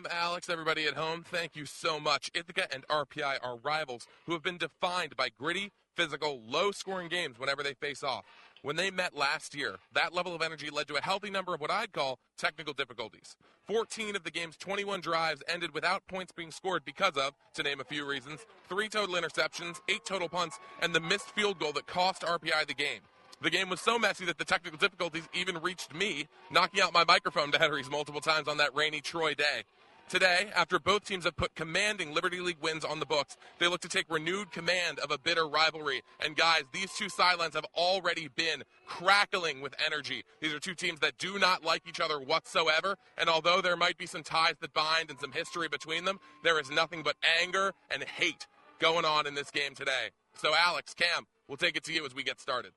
Cam, Alex, everybody at home, thank you so much. Ithaca and RPI are rivals who have been defined by gritty, physical, low-scoring games whenever they face off. When they met last year, that level of energy led to a healthy number of what I'd call technical difficulties. 14 of the game's 21 drives ended without points being scored because of, to name a few reasons, 3 total interceptions, 8 total punts, and the missed field goal that cost RPI the game. The game was so messy that the technical difficulties even reached me, knocking out my microphone batteries multiple times on that rainy Troy day. Today, after both teams have put commanding Liberty League wins on the books, they look to take renewed command of a bitter rivalry. And guys, these two sidelines have already been crackling with energy. These are two teams that do not like each other whatsoever, and although there might be some ties that bind and some history between them, there is nothing but anger and hate going on in this game today. So Alex, Cam, we'll take it to you as we get started.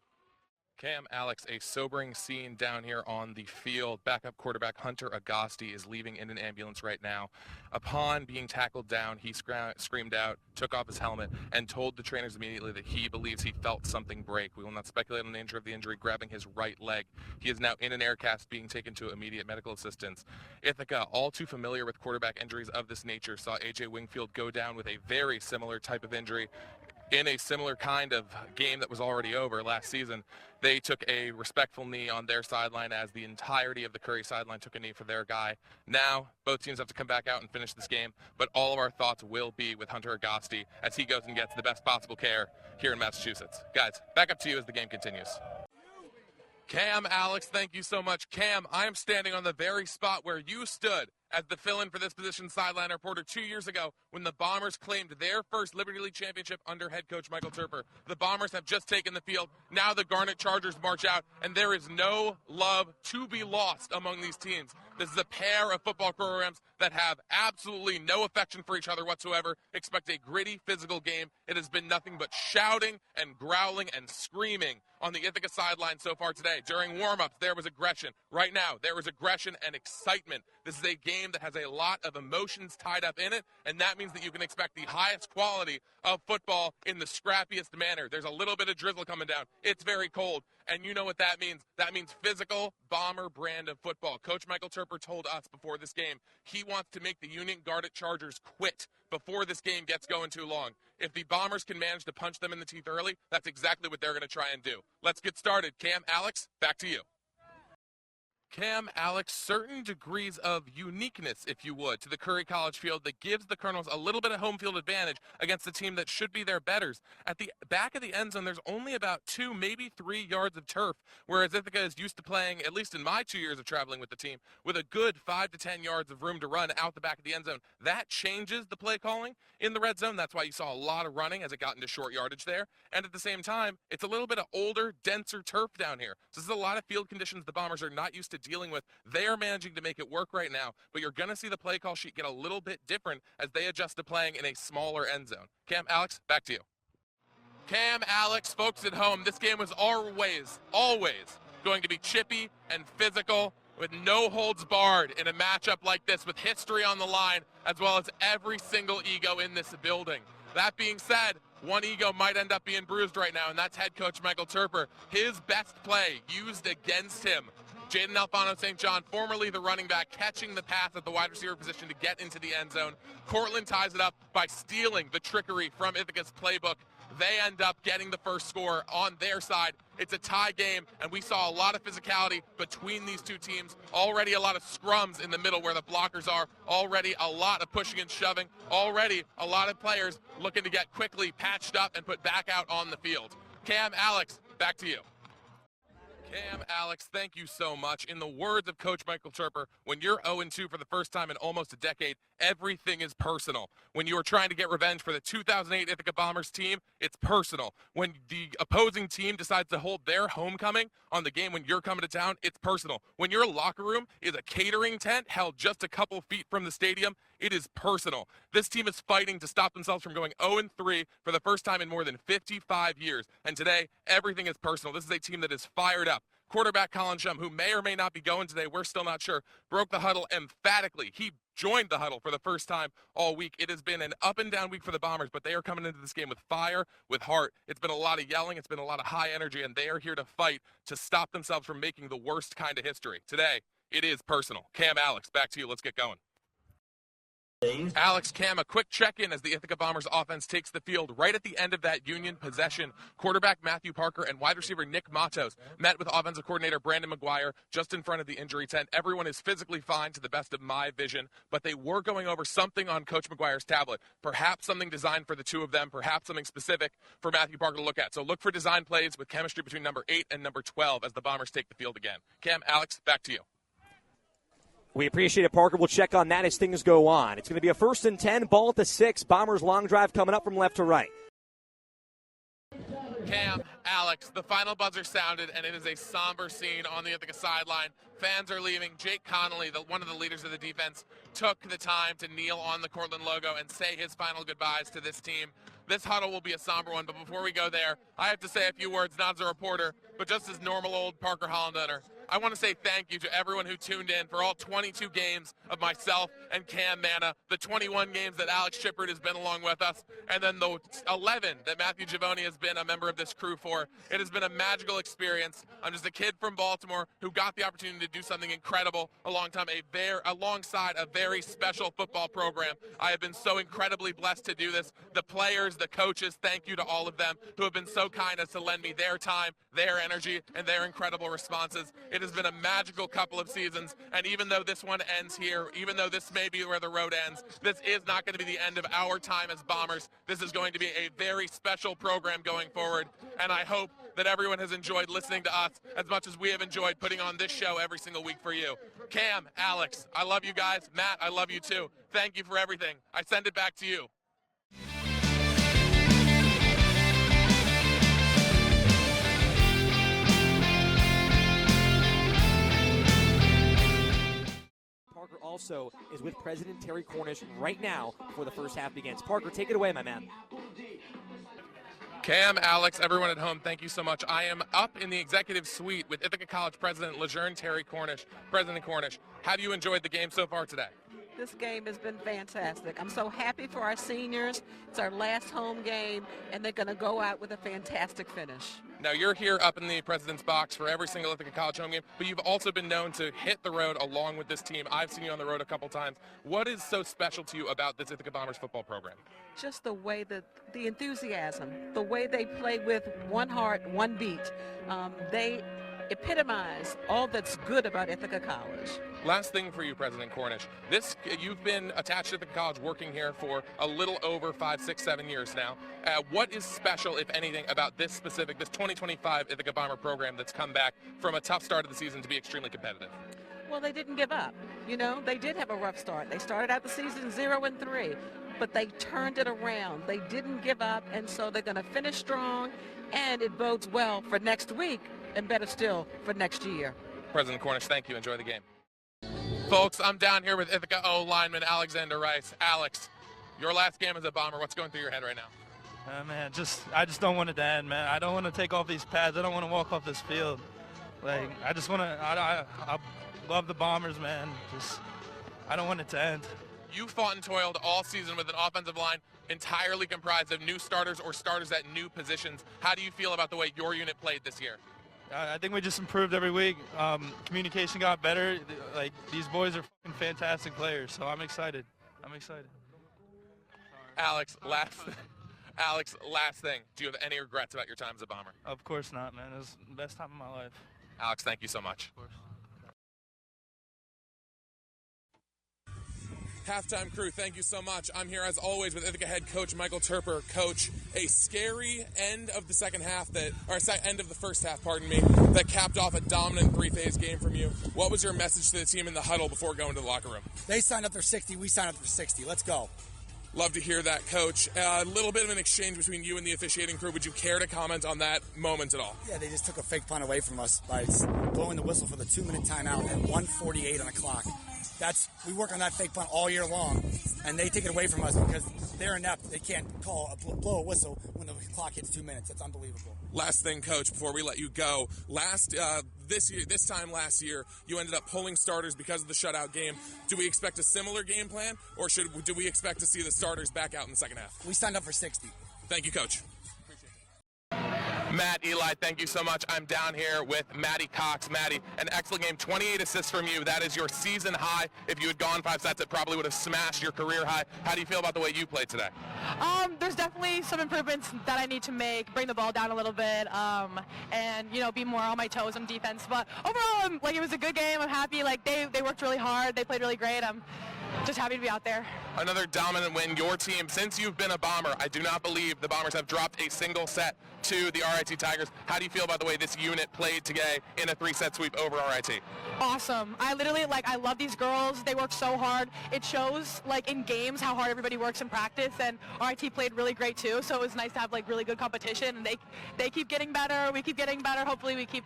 Cam, Alex, a sobering scene down here on the field. Backup quarterback Hunter Agosti is leaving in an ambulance right now. Upon being tackled down, he screamed out, took off his helmet, and told the trainers immediately that he believes he felt something break. We will not speculate on the nature of the injury, grabbing his right leg. He is now in an air cast, being taken to immediate medical assistance. Ithaca, all too familiar with quarterback injuries of this nature, saw A.J. Wingfield go down with a very similar type of injury in a similar kind of game that was already over last season. They took a respectful knee on their sideline as the entirety of the Curry sideline took a knee for their guy. Now, both teams have to come back out and finish this game, but all of our thoughts will be with Hunter Agosti as he goes and gets the best possible care here in Massachusetts. Guys, back up to you as the game continues. Cam, Alex, thank you so much. Cam, I am standing on the very spot where you stood as the fill-in for this position sideline reporter 2 years ago when the Bombers claimed their first Liberty League championship under head coach Michael Turper. The Bombers have just taken the field. Now the Garnet Chargers march out, and there is no love to be lost among these teams. This is a pair of football programs that have absolutely no affection for each other whatsoever. Expect a gritty, physical game. It has been nothing but shouting and growling and screaming on the Ithaca sideline so far today. During warm-ups, there was aggression. Right now, there is aggression and excitement. This is a game that has a lot of emotions tied up in it, and that means that you can expect the highest quality of football in the scrappiest manner. There's a little bit of drizzle coming down. It's very cold, and you know what that means. That means physical, Bomber brand of football. Coach Michael Turper told us before this game he wants to make the Union Garnet Chargers quit before this game gets going too long. If the Bombers can manage to punch them in the teeth early, that's exactly what they're going to try and do. Let's get started. Cam, Alex, back to you. Cam, Alex, certain degrees of uniqueness, if you would, to the Curry College field that gives the Colonels a little bit of home field advantage against a team that should be their betters. At the back of the end zone, there's only about 2, maybe 3 yards of turf, whereas Ithaca is used to playing, at least in my 2 years of traveling with the team, with a good 5 to 10 yards of room to run out the back of the end zone. That changes the play calling in the red zone. That's why you saw a lot of running as it got into short yardage there. And at the same time, it's a little bit of older, denser turf down here. So this is a lot of field conditions the Bombers are not used to dealing with. They are managing to make it work right now, but you're going to see the play call sheet get a little bit different as they adjust to playing in a smaller end zone. Cam, Alex, back to you. Cam, Alex, folks at home, this game was always going to be chippy and physical with no holds barred in a matchup like this with history on the line as well as every single ego in this building. That being said, one ego might end up being bruised right now, and that's head coach Michael Turper. His best play used against him. Jaden Alfano St. John, formerly the running back, catching the pass at the wide receiver position to get into the end zone. Cortland ties it up by stealing the trickery from Ithaca's playbook. They end up getting the first score on their side. It's a tie game, and we saw a lot of physicality between these two teams. Already a lot of scrums in the middle where the blockers are. Already a lot of pushing and shoving. Already a lot of players looking to get quickly patched up and put back out on the field. Cam, Alex, back to you. Cam, Alex, thank you so much. In the words of Coach Michael Turper, when you're 0-2 for the first time in almost a decade, everything is personal. When you are trying to get revenge for the 2008 Ithaca Bombers team, it's personal. When the opposing team decides to hold their homecoming on the game when you're coming to town, it's personal. When your locker room is a catering tent held just a couple feet from the stadium, it is personal. This team is fighting to stop themselves from going 0-3 for the first time in more than 55 years. And today, everything is personal. This is a team that is fired up. Quarterback Colin Shum, who may or may not be going today, we're still not sure, broke the huddle emphatically. He joined the huddle for the first time all week. It has been an up and down week for the Bombers, but they are coming into this game with fire, with heart. It's been a lot of yelling. It's been a lot of high energy, and they are here to fight to stop themselves from making the worst kind of history. Today, it is personal. Cam, Alex, back to you. Let's get going. Alex, Cam, a quick check-in as the Ithaca Bombers offense takes the field right at the end of that Union possession. Quarterback Matthew Parker and wide receiver Nick Matos met with offensive coordinator Brandon McGuire just in front of the injury tent. Everyone is physically fine to the best of my vision, but they were going over something on Coach McGuire's tablet. Perhaps something designed for the two of them, perhaps something specific for Matthew Parker to look at. So look for design plays with chemistry between number 8 and number 12 as the Bombers take the field again. Cam, Alex, back to you. We appreciate it, Parker. We'll check on that as things go on. It's going to be a 1st and 10, ball at the 6. Bombers long drive coming up from left to right. Cam, Alex, the final buzzer sounded, and it is a somber scene on the Ithaca sideline. Fans are leaving. Jake Connolly, one of the leaders of the defense, took the time to kneel on the Cortland logo and say his final goodbyes to this team. This huddle will be a somber one, but before we go there, I have to say a few words, not as a reporter, but just as normal old Parker Hollendoner. I want to say thank you to everyone who tuned in for all 22 games of myself and Cam Manna, the 21 games that Alex Shippard has been along with us, and then the 11 that Matthew Giavoni has been a member of this crew for. It has been a magical experience. I'm just a kid from Baltimore who got the opportunity to do something incredible alongside a very special football program. I have been so incredibly blessed to do this. The players, the coaches, thank you to all of them who have been so kind as to lend me their time, their energy, and their incredible responses. It has been a magical couple of seasons, and even though this one ends here, even though this may be where the road ends, this is not going to be the end of our time as Bombers. This is going to be a very special program going forward, and I hope that everyone has enjoyed listening to us as much as we have enjoyed putting on this show every single week for you. Cam, Alex, I love you guys. Matt, I love you too. Thank you for everything. I send it back to you. Parker also is with President Terry Cornish right now before the first half begins. Parker, take it away, my man. Cam, Alex, everyone at home, thank you so much. I am up in the executive suite with Ithaca College President Lejeune Terry Cornish. President Cornish, have you enjoyed the game so far today? This game has been fantastic. I'm so happy for our seniors. It's our last home game, and they're going to go out with a fantastic finish. Now, you're here up in the President's Box for every single Ithaca College home game, but you've also been known to hit the road along with this team. I've seen you on the road a couple times. What is so special to you about this Ithaca Bombers football program? Just the way that the enthusiasm, the way they play with one heart, one beat. They epitomize all that's good about Ithaca College. Last thing for you, President Cornish. You've been attached to Ithaca College working here for a little over 5, 6, 7 years now. What is special, if anything, about this 2025 Ithaca Bomber program that's come back from a tough start of the season to be extremely competitive? Well, they didn't give up. You know, they did have a rough start. They started out the season 0-3, but they turned it around. They didn't give up, and so they're going to finish strong, and it bodes well for next week, and better still for next year. President Cornish, thank you. Enjoy the game. Folks, I'm down here with Ithaca O lineman Alexander Rice. Alex, your last game as a Bomber, what's going through your head right now? Man, I just don't want it to end, man. I don't want to take off these pads. I don't want to walk off this field. Like, I just want to, I love the Bombers, man. I don't want it to end. You fought and toiled all season with an offensive line entirely comprised of new starters or starters at new positions. How do you feel about the way your unit played this year? I think we just improved every week. Communication got better. Like, these boys are fucking fantastic players, so I'm excited. Alex, last thing. Do you have any regrets about your time as a Bomber? Of course not, man. It was the best time of my life. Alex, thank you so much. Of course. Halftime crew, thank you so much. I'm here as always with Ithaca head coach Michael Turper. Coach, a scary end of the end of the first half, that capped off a dominant three-phase game from you. What was your message to the team in the huddle before going to the locker room? They signed up for 60, we signed up for 60. Let's go. Love to hear that, Coach. A little bit of an exchange between you and the officiating crew. Would you care to comment on that moment at all? Yeah, they just took a fake punt away from us by blowing the whistle for the 2-minute timeout at 1:48 on the clock. We work on that fake punt all year long, and they take it away from us because they're inept. They can't blow a whistle when the clock hits 2 minutes. That's unbelievable. Last thing, Coach, before we let you go. This time last year, you ended up pulling starters because of the shutout game. Do we expect a similar game plan, or do we expect to see the starters back out in the second half? We signed up for 60. Thank you, Coach. Matt, Eli, thank you so much. I'm down here with Maddie Cox. Maddie, an excellent game, 28 assists from you. That is your season high. If you had gone 5 sets, it probably would have smashed your career high. How do you feel about the way you played today? There's definitely some improvements that I need to make, bring the ball down a little bit, and, you know, be more on my toes on defense. But overall, it was a good game. I'm happy. They worked really hard. They played really great. I'm just happy to be out there. Another dominant win. Your team, since you've been a Bomber, I do not believe the Bombers have dropped a single set to the RIT Tigers. How do you feel about the way this unit played today in a 3-set sweep over RIT? Awesome. I literally, I love these girls. They work so hard. It shows, in games how hard everybody works in practice, and RIT played really great, too, so it was nice to have, really good competition, and they keep getting better. We keep getting better. Hopefully we keep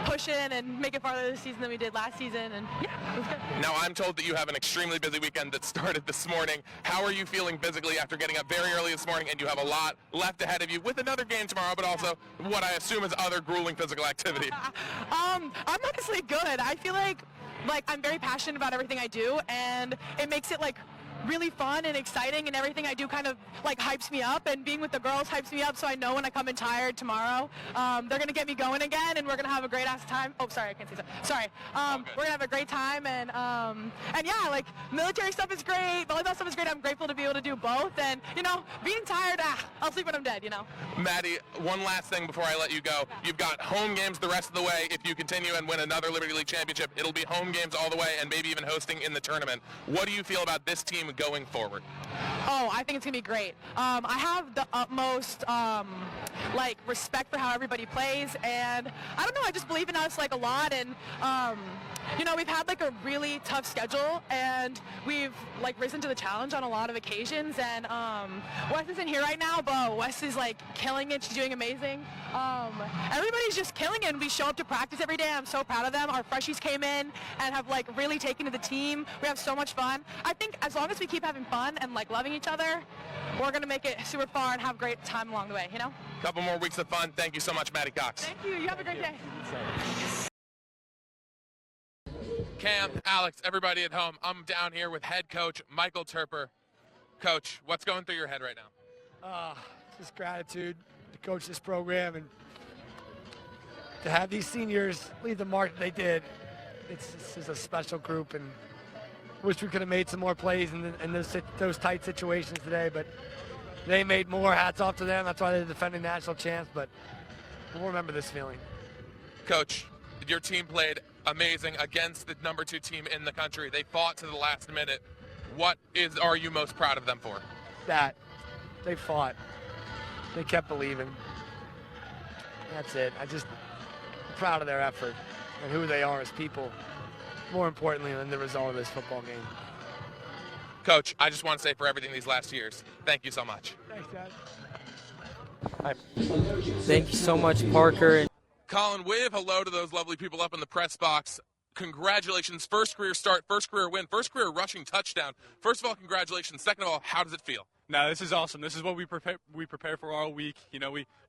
pushing and make it farther this season than we did last season, and, yeah, it was good. Now, I'm told that you have an extremely busy weekend that started this morning. How are you feeling physically after getting up very early this morning, and you have a lot left ahead of you with another game tomorrow, but also what I assume is other grueling physical activity? I'm honestly good. I feel like I'm very passionate about everything I do, and it makes it really fun and exciting, and everything I do kind of hypes me up, and being with the girls hypes me up, so I know when I come in tired tomorrow, they're going to get me going again, and we're going to have a great ass time. Oh, sorry, I can't say that. Sorry. We're going to have a great time, and yeah, military stuff is great, volleyball stuff is great. I'm grateful to be able to do both, and, being tired, I'll sleep when I'm dead, Maddie, one last thing before I let you go. You've got home games the rest of the way. If you continue and win another Liberty League championship, it'll be home games all the way, and maybe even hosting in the tournament. What do you feel about this team going forward? Oh, I think it's going to be great. I have the utmost, respect for how everybody plays, and I don't know, I just believe in us, a lot, and, we've had, a really tough schedule, and we've, risen to the challenge on a lot of occasions, and, Wes isn't here right now, but Wes is, killing it. She's doing amazing. Everybody's just killing it, and we show up to practice every day. I'm so proud of them. Our freshies came in and have, really taken to the team. We have so much fun. I think as long as we keep having fun and, loving each other, we're going to make it super far and have a great time along the way, Couple more weeks of fun. Thank you so much, Maddie Cox. Thank you. You have a great day. Cam, Alex, everybody at home, I'm down here with head coach Michael Turper. Coach, what's going through your head right now? Just gratitude to coach this program and to have these seniors lead the march they did. This is a special group, and wish we could have made some more plays in those tight situations today, but they made more. Hats off to them. That's why they're defending national champs, but we'll remember this feeling. Coach, your team played amazing against the number 2 team in the country. They fought to the last minute. What are you most proud of them for? That. They fought. They kept believing. That's it. I'm proud of their effort and who they are as people, more importantly than the result of this football game. Coach, I just want to say for everything these last years, thank you so much. Thanks, Dad. Thank you so much, Parker. Colin, wave hello to those lovely people up in the press box. Congratulations. First career start, first career win, first career rushing touchdown. First of all, congratulations. Second of all, how does it feel? No, this is awesome. This is what we prepare for all week.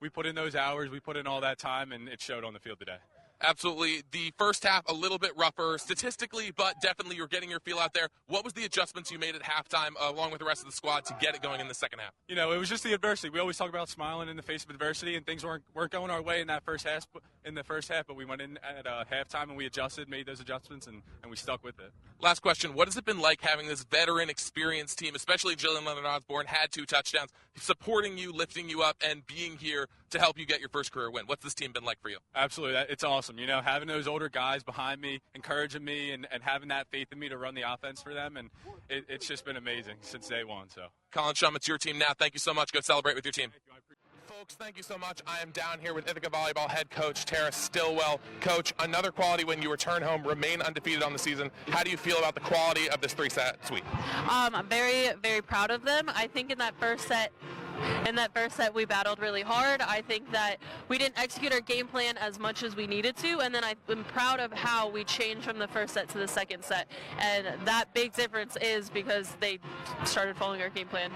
We put in those hours, we put in all that time, and it showed on the field today. Absolutely. The first half, a little bit rougher statistically, but definitely you're getting your feel out there. What was the adjustments you made at halftime along with the rest of the squad to get it going in the second half? It was just the adversity. We always talk about smiling in the face of adversity, and things weren't going our way in that first half. But we went in at halftime and we adjusted, made those adjustments, and we stuck with it. Last question. What has it been like having this veteran, experienced team, especially Jillian Leonard-Osborne, had 2 touchdowns, supporting you, lifting you up, and being here to help you get your first career win? What's this team been like for you? Absolutely. It's awesome. Having those older guys behind me, encouraging me, and having that faith in me to run the offense for them, and it's just been amazing since day one. So, Colin Shum, it's your team now. Thank you so much. Go celebrate with your team. Folks, thank you so much. I am down here with Ithaca Volleyball head coach Tara Stillwell. Coach, another quality win. You return home, remain undefeated on the season. How do you feel about the quality of this 3-set sweep? I'm very, very proud of them. I think in that first set, we battled really hard. I think that we didn't execute our game plan as much as we needed to, and then I'm proud of how we changed from the first set to the second set. And that big difference is because they started following our game plan.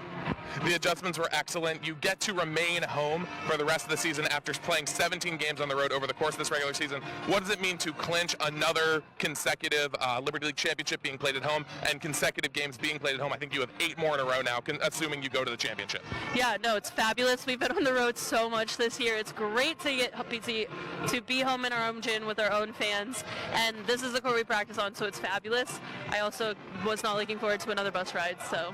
The adjustments were excellent. You get to remain home for the rest of the season after playing 17 games on the road over the course of this regular season. What does it mean to clinch another consecutive Liberty League championship being played at home and consecutive games being played at home? I think you have 8 more in a row now, assuming you go to the championship. Yeah, Yeah, no, it's fabulous. We've been on the road so much this year. It's great to get to be home in our own gym with our own fans, and this is the court we practice on, so it's fabulous. I also was not looking forward to another bus ride, so.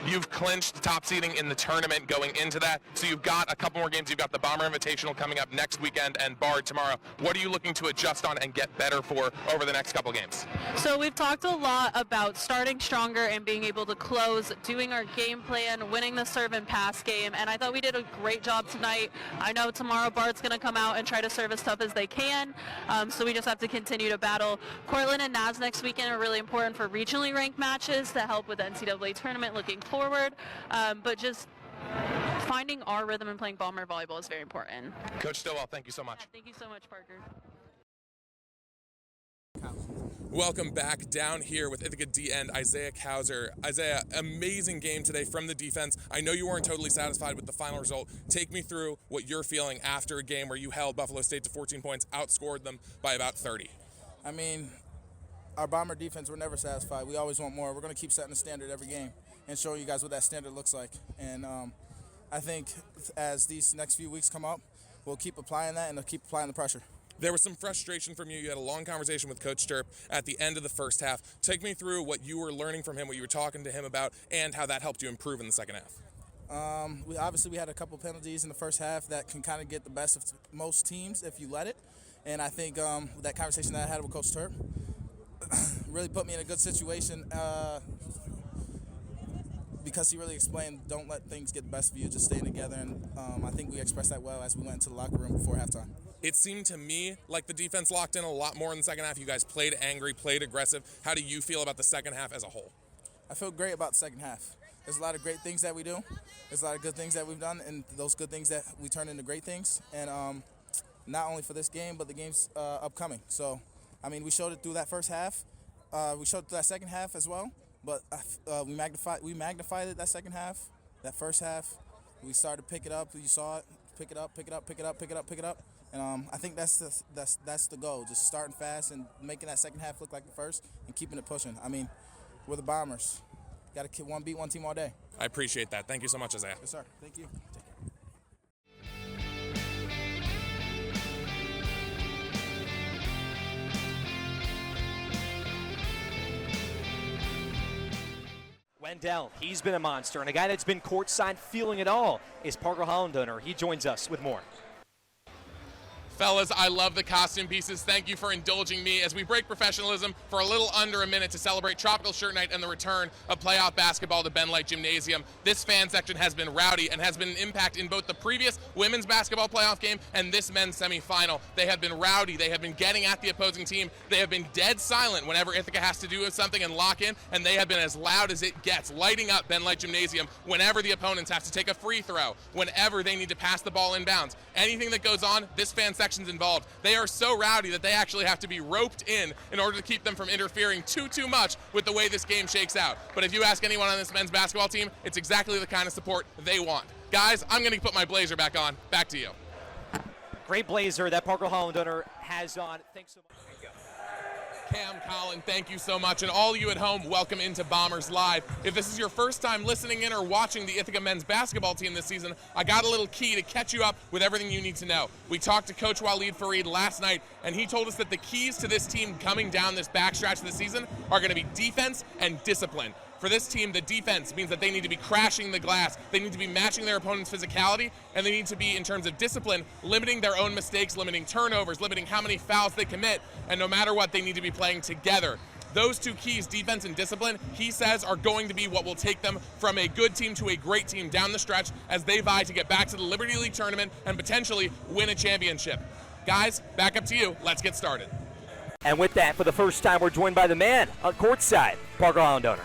You've clinched top seeding in the tournament going into that, so you've got a couple more games. You've got the Bomber Invitational coming up next weekend and Bard tomorrow. What are you looking to adjust on and get better for over the next couple games? So we've talked a lot about starting stronger and being able to close, doing our game plan, winning the serve and pass game, and I thought we did a great job tonight. I know tomorrow Bard's going to come out and try to serve as tough as they can, so we just have to continue to battle. Cortland and Naz next weekend are really important for regionally ranked matches to help with the NCAA tournament looking forward, but just finding our rhythm and playing Bomber volleyball is very important. Coach Stillwell, thank you so much. Yeah, thank you so much, Parker. Welcome back down here with Ithaca D end Isaiah Kauser. Isaiah, amazing game today from the defense. I know you weren't totally satisfied with the final result. Take me through what you're feeling after a game where you held Buffalo State to 14 points, outscored them by about 30. I mean, our Bomber defense, we're never satisfied. We always want more. We're going to keep setting the standard every game and showing you guys what that standard looks like. And I think as these next few weeks come up, we'll keep applying that and we'll keep applying the pressure. There was some frustration from you. You had a long conversation with Coach Sturp at the end of the first half. Take me through what you were learning from him, what you were talking to him about, and how that helped you improve in the second half. We had a couple penalties in the first half that can kind of get the best of most teams if you let it. And I think that conversation that I had with Coach Sturp really put me in a good situation because he really explained, don't let things get the best of you, just stay together. And I think we expressed that well as we went into the locker room before halftime. It seemed to me like the defense locked in a lot more in the second half. You guys played angry, played aggressive. How do you feel about the second half as a whole? I feel great about the second half. There's a lot of great things that we do. There's a lot of good things that we've done, and those good things that we turn into great things. And not only for this game, but the games upcoming. So, I mean, we showed it through that first half. We showed it through that second half as well. But we magnified it that second half. That first half, we started to pick it up. You saw it. Pick it up, pick it up, pick it up, pick it up, pick it up. And I think that's the goal, just starting fast and making that second half look like the first and keeping it pushing. I mean, we're the Bombers. Got to beat one team all day. I appreciate that. Thank you so much, Isaiah. Yes, sir. Thank you. Wendell, he's been a monster, and a guy that's been courtside feeling it all is Parker Hollendoner. He joins us with more. Fellas, I love the costume pieces. Thank you for indulging me as we break professionalism for a little under a minute to celebrate Tropical Shirt Night and the return of playoff basketball to Ben Light Gymnasium. This fan section has been rowdy and has been an impact in both the previous women's basketball playoff game and this men's semifinal. They have been rowdy. They have been getting at the opposing team. They have been dead silent whenever Ithaca has to do something and lock in, and they have been as loud as it gets, lighting up Ben Light Gymnasium whenever the opponents have to take a free throw, whenever they need to pass the ball inbounds. Anything that goes on, this fan section's involved. They are so rowdy that they actually have to be roped in order to keep them from interfering too much with the way this game shakes out. But if you ask anyone on this men's basketball team, it's exactly the kind of support they want. Guys, I'm going to put my blazer back on. Back to you. Great blazer that Parker Hollendoner has on. Thanks so much. Cam, Colin, thank you so much. And all you at home, welcome into Bombers Live. If this is your first time listening in or watching the Ithaca men's basketball team this season, I got a little key to catch you up with everything you need to know. We talked to Coach Waleed Fareed last night, and he told us that the keys to this team coming down this backstretch of the season are going to be defense and discipline. For this team, the defense means that they need to be crashing the glass. They need to be matching their opponent's physicality, and they need to be, in terms of discipline, limiting their own mistakes, limiting turnovers, limiting how many fouls they commit, and no matter what, they need to be playing together. Those two keys, defense and discipline, he says are going to be what will take them from a good team to a great team down the stretch as they vie to get back to the Liberty League tournament and potentially win a championship. Guys, back up to you. Let's get started. And with that, for the first time, we're joined by the man on courtside, Parker Hollendoner.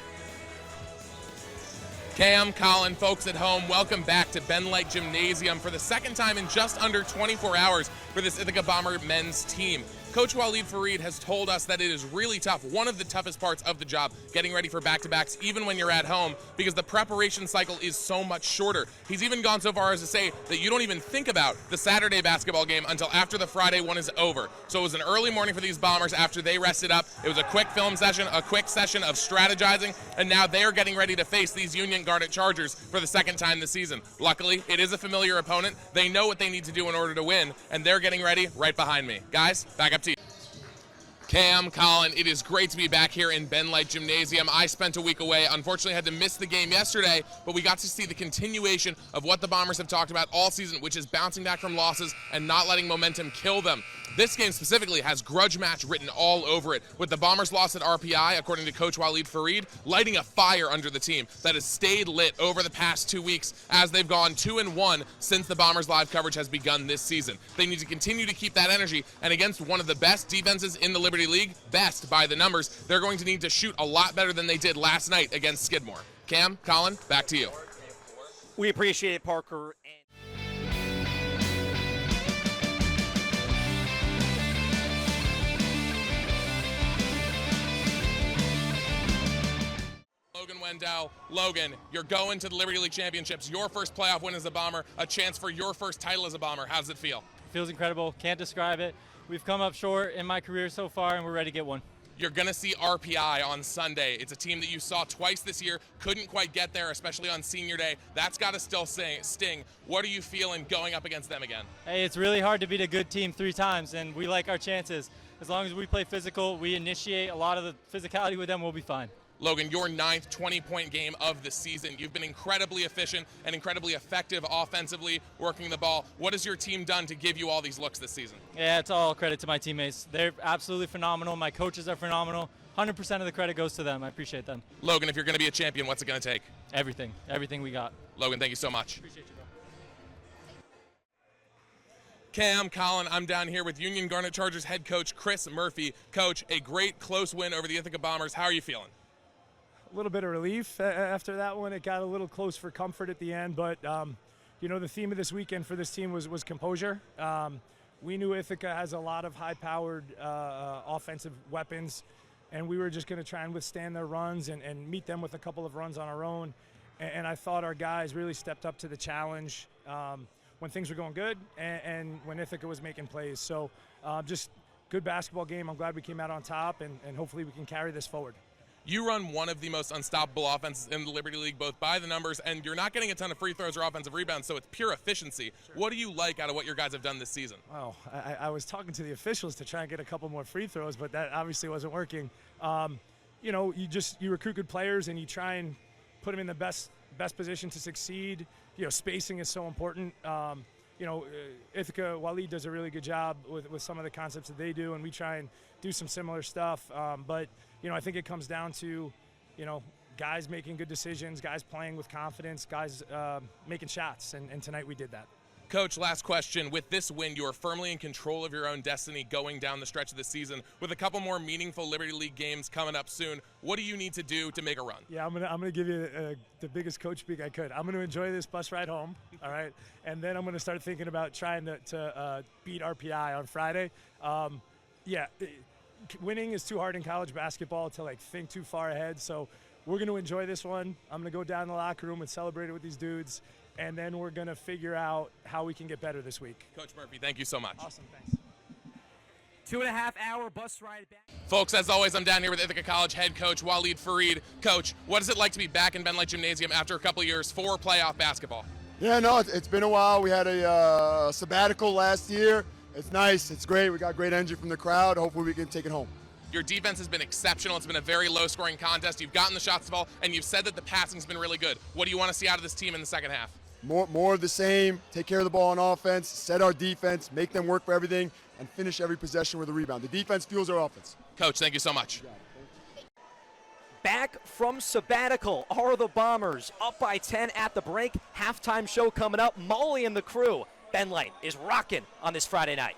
Cam, Colin, folks at home, welcome back to Ben Light Gymnasium for the second time in just under 24 hours for this Ithaca Bomber men's team. Coach Waleed Fareed has told us that it is really tough, one of the toughest parts of the job, getting ready for back-to-backs, even when you're at home, because the preparation cycle is so much shorter. He's even gone so far as to say that you don't even think about the Saturday basketball game until after the Friday one is over. So it was an early morning for these Bombers after they rested up. It was a quick film session, a quick session of strategizing, and now they're getting ready to face these Union Garnet Chargers for the second time this season. Luckily, it is a familiar opponent. They know what they need to do in order to win, and they're getting ready right behind me. Guys, back up to you. Cam, Colin, it is great to be back here in Ben Light Gymnasium. I spent a week away. Unfortunately, had to miss the game yesterday, but we got to see the continuation of what the Bombers have talked about all season, which is bouncing back from losses and not letting momentum kill them. This game specifically has grudge match written all over it, with the Bombers' loss at RPI, according to Coach Waleed Fareed, lighting a fire under the team that has stayed lit over the past 2 weeks as they've gone 2-1 since the Bombers' live coverage has begun this season. They need to continue to keep that energy, and against one of the best defenses in the Liberty League, best by the numbers, they're going to need to shoot a lot better than they did last night against Skidmore. Cam, Colin, back to you. We appreciate it, Parker. Logan Wendell. Logan, you're going to the Liberty League Championships, your first playoff win as a Bomber, a chance for your first title as a Bomber. How does it feel? It feels incredible. Can't describe it. We've come up short in my career so far, and we're ready to get one. You're going to see RPI on Sunday. It's a team that you saw twice this year, couldn't quite get there, especially on senior day. That's got to still sting. What are you feeling going up against them again? Hey, it's really hard to beat a good team 3 times, and we like our chances. As long as we play physical, we initiate a lot of the physicality with them, we'll be fine. Logan, your 9th 20-point game of the season. You've been incredibly efficient and incredibly effective offensively working the ball. What has your team done to give you all these looks this season? Yeah, it's all credit to my teammates. They're absolutely phenomenal. My coaches are phenomenal. 100% of the credit goes to them. I appreciate them. Logan, if you're going to be a champion, what's it going to take? Everything. Everything we got. Logan, thank you so much. Appreciate you, bro. Cam, Colin, I'm down here with Union Garnet Chargers head coach Chris Murphy. Coach, a great close win over the Ithaca Bombers. How are you feeling? A little bit of relief after that one. It got a little close for comfort at the end, but the theme of this weekend for this team was composure. We knew Ithaca has a lot of high-powered offensive weapons, and we were just going to try and withstand their runs and meet them with a couple of runs on our own. And I thought our guys really stepped up to the challenge when things were going good and when Ithaca was making plays. So just good basketball game. I'm glad we came out on top, and hopefully we can carry this forward. You run one of the most unstoppable offenses in the Liberty League, both by the numbers, and you're not getting a ton of free throws or offensive rebounds, so it's pure efficiency. Sure. What do you like out of what your guys have done this season? Oh, I was talking to the officials to try and get a couple more free throws, but that obviously wasn't working. You recruit good players and you try and put them in the best position to succeed. Spacing is so important. Ithaca, Waleed does a really good job with some of the concepts that they do, and we try and do some similar stuff. But I think it comes down to, guys making good decisions, guys playing with confidence, guys making shots, and tonight we did that. Coach, last question. With this win, you are firmly in control of your own destiny going down the stretch of the season. With a couple more meaningful Liberty League games coming up soon, what do you need to do to make a run? Yeah, I'm gonna give you the biggest coach speak I could. I'm gonna enjoy this bus ride home, all right, and then I'm gonna start thinking about trying to beat RPI on Friday. Winning is too hard in college basketball to think too far ahead. So we're gonna enjoy this one. I'm gonna go down in the locker room and celebrate it with these dudes. And then we're going to figure out how we can get better this week. Coach Murphy, thank you so much. Awesome, thanks. 2.5-hour bus ride back. Folks, as always, I'm down here with Ithaca College head coach Waleed Fareed. Coach, what is it like to be back in Ben Light Gymnasium after a couple of years for playoff basketball? Yeah, no, it's been a while. We had a sabbatical last year. It's nice. It's great. We got great energy from the crowd. Hopefully we can take it home. Your defense has been exceptional. It's been a very low-scoring contest. You've gotten the shots to fall, and you've said that the passing's been really good. What do you want to see out of this team in the second half? More of the same, take care of the ball on offense, set our defense, make them work for everything, and finish every possession with a rebound. The defense fuels our offense. Coach, thank you so much. Back from sabbatical are the Bombers, up by 10 at the break. Halftime show coming up. Molly and the crew. Ben Light is rocking on this Friday night.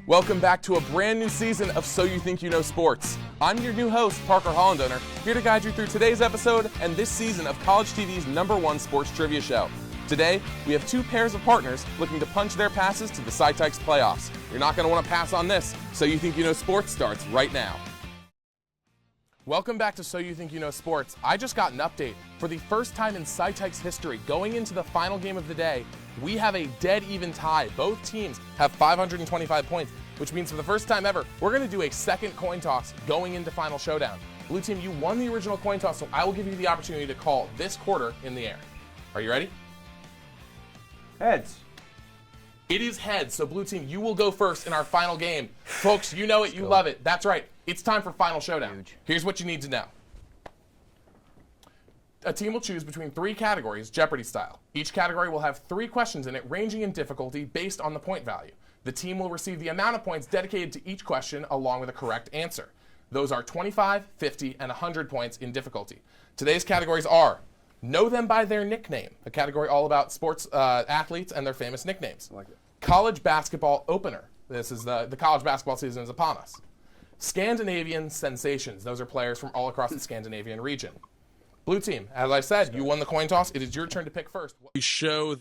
Welcome back to a brand new season of So You Think You Know Sports. I'm your new host, Parker Hollendoner, here to guide you through today's episode and this season of College TV's #1 sports trivia show. Today, we have two pairs of partners looking to punch their passes to the SciTykes playoffs. You're not going to want to pass on this. So You Think You Know Sports starts right now. Welcome back to So You Think You Know Sports. I just got an update. For the first time in SciTykes history, going into the final game of the day, we have a dead even tie. Both teams have 525 points, which means for the first time ever, we're going to do a second coin toss going into Final Showdown. Blue team, you won the original coin toss, so I will give you the opportunity to call this quarter in the air. Are you ready? Heads. It is heads, so blue team, you will go first in our final game. Folks, you know it, you love it. That's right. It's time for Final Showdown. Huge. Here's what you need to know. A team will choose between 3 categories, Jeopardy style. Each category will have 3 questions in it, ranging in difficulty based on the point value. The team will receive the amount of points dedicated to each question along with a correct answer. Those are 25, 50, and 100 points in difficulty. Today's categories are Know Them by Their Nickname, a category all about sports athletes and their famous nicknames. I like it. College Basketball Opener. This is the college basketball season is upon us. Scandinavian Sensations. Those are players from all across the Scandinavian region. Blue team, as I said, you won the coin toss. It is your turn to pick first. The show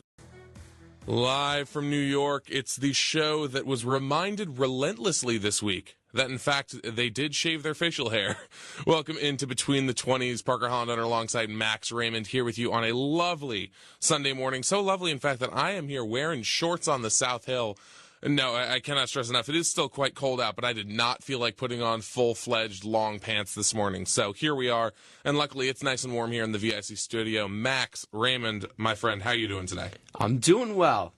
live from New York. It's the show that was reminded relentlessly this week that, in fact, they did shave their facial hair. Welcome into Between the 20s. Parker Hollendoner alongside Max Raymond here with you on a lovely Sunday morning. So lovely, in fact, that I am here wearing shorts on the South Hill. No, I cannot stress enough. It is still quite cold out, but I did not feel like putting on full-fledged long pants this morning. So here we are, and luckily it's nice and warm here in the VIC studio. Max Raymond, my friend, how are you doing today? I'm doing well.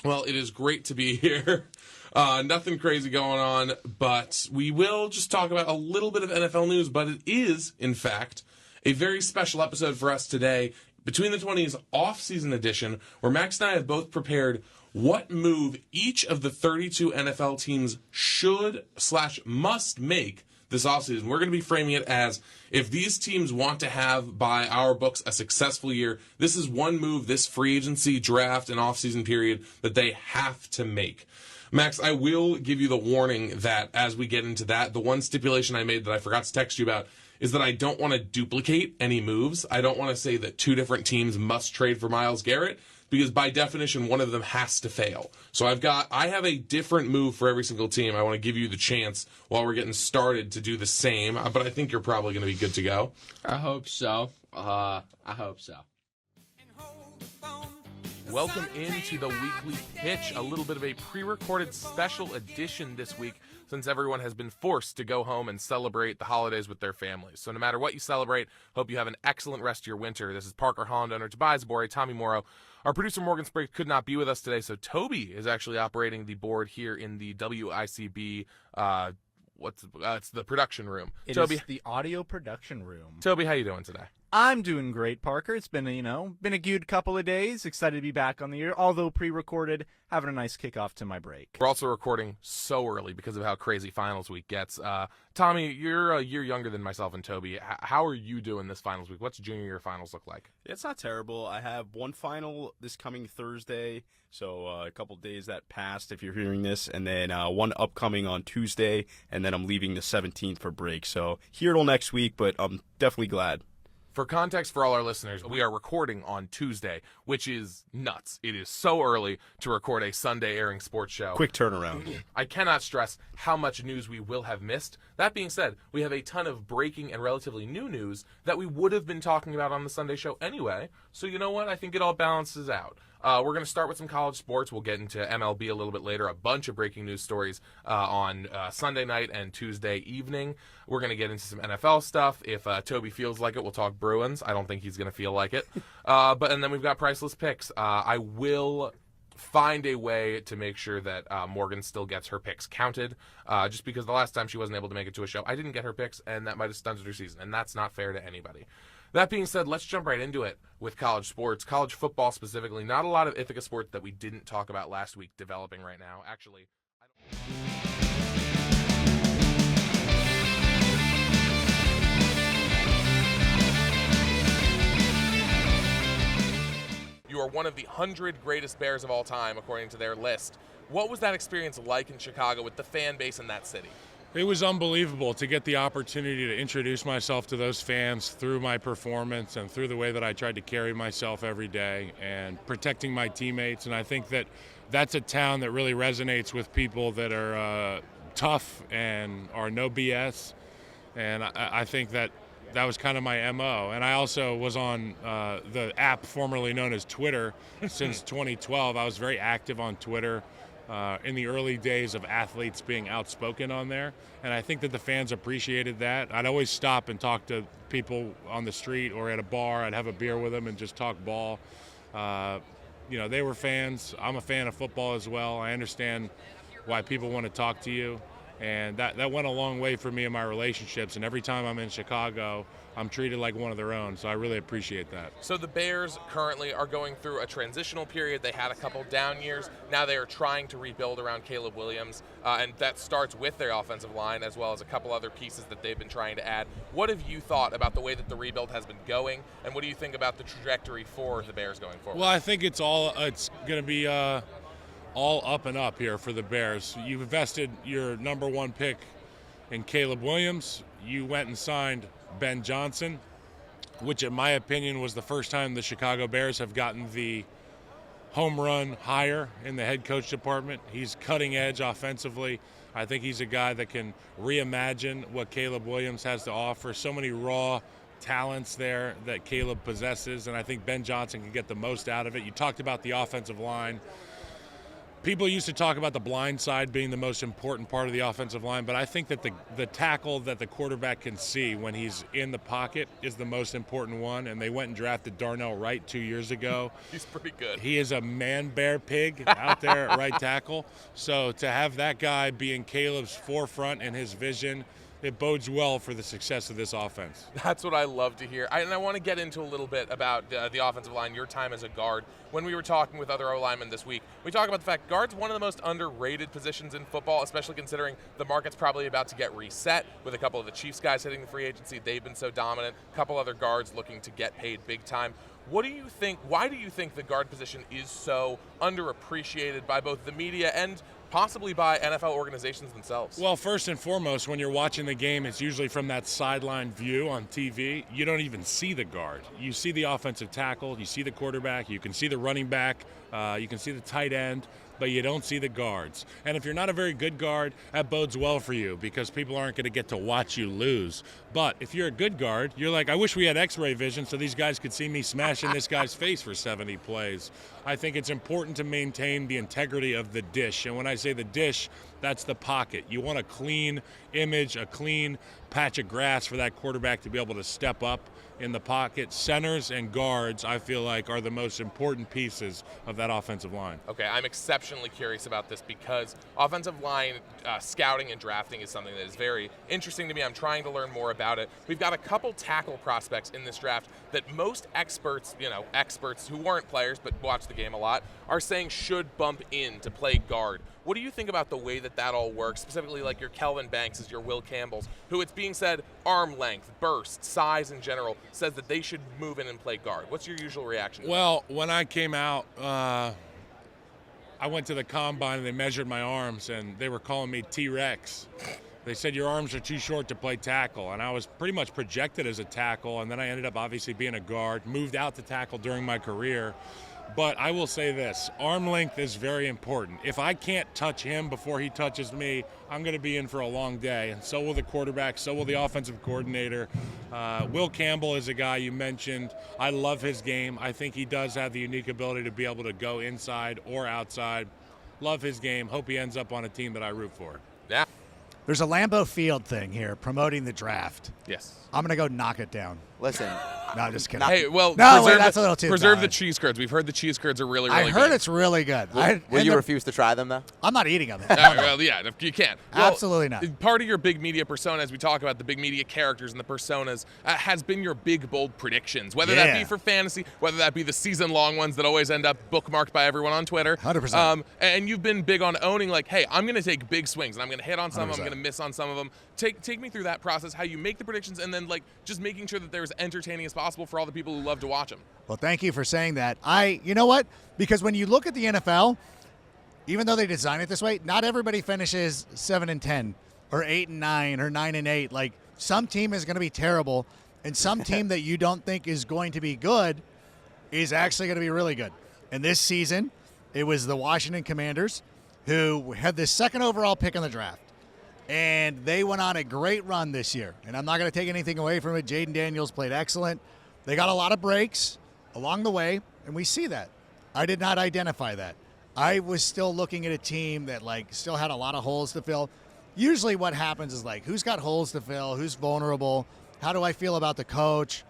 Well, it is great to be here. Nothing crazy going on, but we will just talk about a little bit of NFL news, but it is, in fact, a very special episode for us today, Between the 20s off-season edition, where Max and I have both prepared what move each of the 32 NFL teams should/must make this offseason. We're going to be framing it as if these teams want to have, by our books, a successful year, this is one move this free agency, draft, and offseason period that they have to make. Max, I will give you the warning that as we get into that, the one stipulation I made that I forgot to text you about is that I don't want to duplicate any moves. I don't want to say that 2 different teams must trade for Myles Garrett, because by definition, one of them has to fail. So I have a different move for every single team. I want to give you the chance while we're getting started to do the same, but I think you're probably going to be good to go. I hope so. Welcome into the weekly pitch, a little bit of a pre-recorded special edition this week since everyone has been forced to go home and celebrate the holidays with their families. So no matter what you celebrate, hope you have an excellent rest of your winter. This is Parker Hollendoner, Tobias Boré, Tommy Morrow. Our producer Morgan Sprague could not be with us today, so Toby is actually operating the board here in the WICB it's the production room. Toby, is the audio production room. Toby, how you doing today? I'm doing great, Parker. It's been a good couple of days. Excited to be back on the air, although pre-recorded, having a nice kickoff to my break. We're also recording so early because of how crazy finals week gets. Tommy, you're a year younger than myself and Toby. How are you doing this finals week? What's junior year finals look like? It's not terrible. I have one final this coming Thursday, so a couple days that passed if you're hearing this, and then one upcoming on Tuesday, and then I'm leaving the 17th for break. So here till next week, but I'm definitely glad. For context for all our listeners, we are recording on Tuesday, which is nuts. It is so early to record a Sunday airing sports show. Quick turnaround. I cannot stress how much news we will have missed. That being said, we have a ton of breaking and relatively new news that we would have been talking about on the Sunday show anyway. So you know what? I think it all balances out. We're going to start with some college sports. We'll get into MLB a little bit later. A bunch of breaking news stories on Sunday night and Tuesday evening. We're going to get into some NFL stuff. If Toby feels like it, we'll talk Bruins. I don't think he's going to feel like it. And then we've got priceless picks. I will find a way to make sure that Morgan still gets her picks counted, just because the last time she wasn't able to make it to a show, I didn't get her picks, and that might have stunted her season, and that's not fair to anybody. That being said, let's jump right into it with college sports, college football specifically. Not a lot of Ithaca sports that we didn't talk about last week developing right now. Actually, you are one of the 100 greatest Bears of all time, according to their list. What was that experience like in Chicago with the fan base in that city? It was unbelievable to get the opportunity to introduce myself to those fans through my performance and through the way that I tried to carry myself every day and protecting my teammates. And I think that that's a town that really resonates with people that are tough and are no BS. And I think that was kind of my MO. And I also was on the app formerly known as Twitter since 2012. I was very active on Twitter. In the early days of athletes being outspoken on there. And I think that the fans appreciated that. I'd always stop and talk to people on the street or at a bar. I'd have a beer with them and just talk ball. They were fans. I'm a fan of football as well. I understand why people want to talk to you. And that went a long way for me in my relationships. And every time I'm in Chicago, I'm treated like one of their own. So I really appreciate that. So the Bears currently are going through a transitional period. They had a couple down years. Now they are trying to rebuild around Caleb Williams. And that starts with their offensive line as well as a couple other pieces that they've been trying to add. What have you thought about the way that the rebuild has been going? And what do you think about the trajectory for the Bears going forward? Well, I think it's going to be all up and up here for the Bears. You've invested your number one pick in Caleb Williams. You went and signed Ben Johnson, which in my opinion was the first time the Chicago Bears have gotten the home run hire in the head coach department. He's cutting edge offensively. I think he's a guy that can reimagine what Caleb Williams has to offer. So many raw talents there that Caleb possesses, and I think Ben Johnson can get the most out of it. You talked about the offensive line. People used to talk about the blind side being the most important part of the offensive line, but I think that the tackle that the quarterback can see when he's in the pocket is the most important one, and they went and drafted Darnell Wright 2 years ago. He's pretty good. He is a man-bear pig out there at right tackle. So to have that guy be in Caleb's forefront and his vision, it bodes well for the success of this offense. That's what I love to hear. And I want to get into a little bit about the offensive line, your time as a guard. When we were talking with other O-linemen this week, we talked about the fact guard's one of the most underrated positions in football, especially considering the market's probably about to get reset with a couple of the Chiefs guys hitting the free agency. They've been so dominant. A couple other guards looking to get paid big time. What do you think? Why do you think the guard position is so underappreciated by both the media and possibly by NFL organizations themselves? Well, first and foremost, when you're watching the game, it's usually from that sideline view on TV. You don't even see the guard. You see the offensive tackle, you see the quarterback, you can see the running back, you can see the tight end, but you don't see the guards. And if you're not a very good guard, that bodes well for you because people aren't going to get to watch you lose. But if you're a good guard, you're like, I wish we had x-ray vision so these guys could see me smashing this guy's face for 70 plays. I think it's important to maintain the integrity of the dish. And when I say the dish, that's the pocket. You want a clean image, a clean patch of grass for that quarterback to be able to step up in the pocket. Centers and guards, I feel like, are the most important pieces of that offensive line. Okay, I'm exceptionally curious about this because offensive line scouting and drafting is something that is very interesting to me. I'm trying to learn more about it. We've got a couple tackle prospects in this draft that most experts who weren't players but watch the game a lot, are saying should bump in to play guard. What do you think about the way that all works, specifically like your Kelvin Bankses, your Will Campbells, who it's being said arm length, burst, size in general, says that they should move in and play guard? What's your usual reaction to Well, when I came out, I went to the combine and they measured my arms and they were calling me T-Rex. They said your arms are too short to play tackle, and I was pretty much projected as a tackle, and then I ended up obviously being a guard, moved out to tackle during my career. But I will say this, arm length is very important. If I can't touch him before he touches me, I'm going to be in for a long day, and so will the quarterback, so will the offensive coordinator. Will Campbell is a guy you mentioned. I love his game. I think he does have the unique ability to be able to go inside or outside. Love his game. Hope he ends up on a team that I root for. Yeah. There's a Lambeau Field thing here promoting the draft. Yes. I'm going to go knock it down. Listen. No, I'm just kidding. Hey, well, that's a little too preserve the bad. cheese curds. We've heard the cheese curds are really, really good. I heard it's really good. Will you refuse to try them, though? I'm not eating them. Well, yeah, you can't. Well, Absolutely not. Part of your big media persona, as we talk about the big media characters and the personas, has been your big, bold predictions, whether that be for fantasy, whether that be the season-long ones that always end up bookmarked by everyone on Twitter. 100%. And you've been big on owning, like, hey, I'm going to take big swings, and I'm going to hit on some, 100%. I'm going to miss on some of them. Take me through that process, how you make the predictions, and then, like, just making sure that they're as entertaining as possible for all the people who love to watch them. Well, thank you for saying that. You know what? Because when you look at the NFL, even though they design it this way, not everybody finishes 7-10 or 8-9 or 9-8. Like, some team is going to be terrible, and some team that you don't think is going to be good is actually going to be really good. And this season, it was the Washington Commanders who had the second overall pick in the draft. And they went on a great run this year. And I'm not going to take anything away from it. Jaden Daniels played excellent. They got a lot of breaks along the way, and we see that. I did not identify that. I was still looking at a team that, like, still had a lot of holes to fill. Usually what happens is, like, who's got holes to fill? Who's vulnerable? How do I feel about the coach?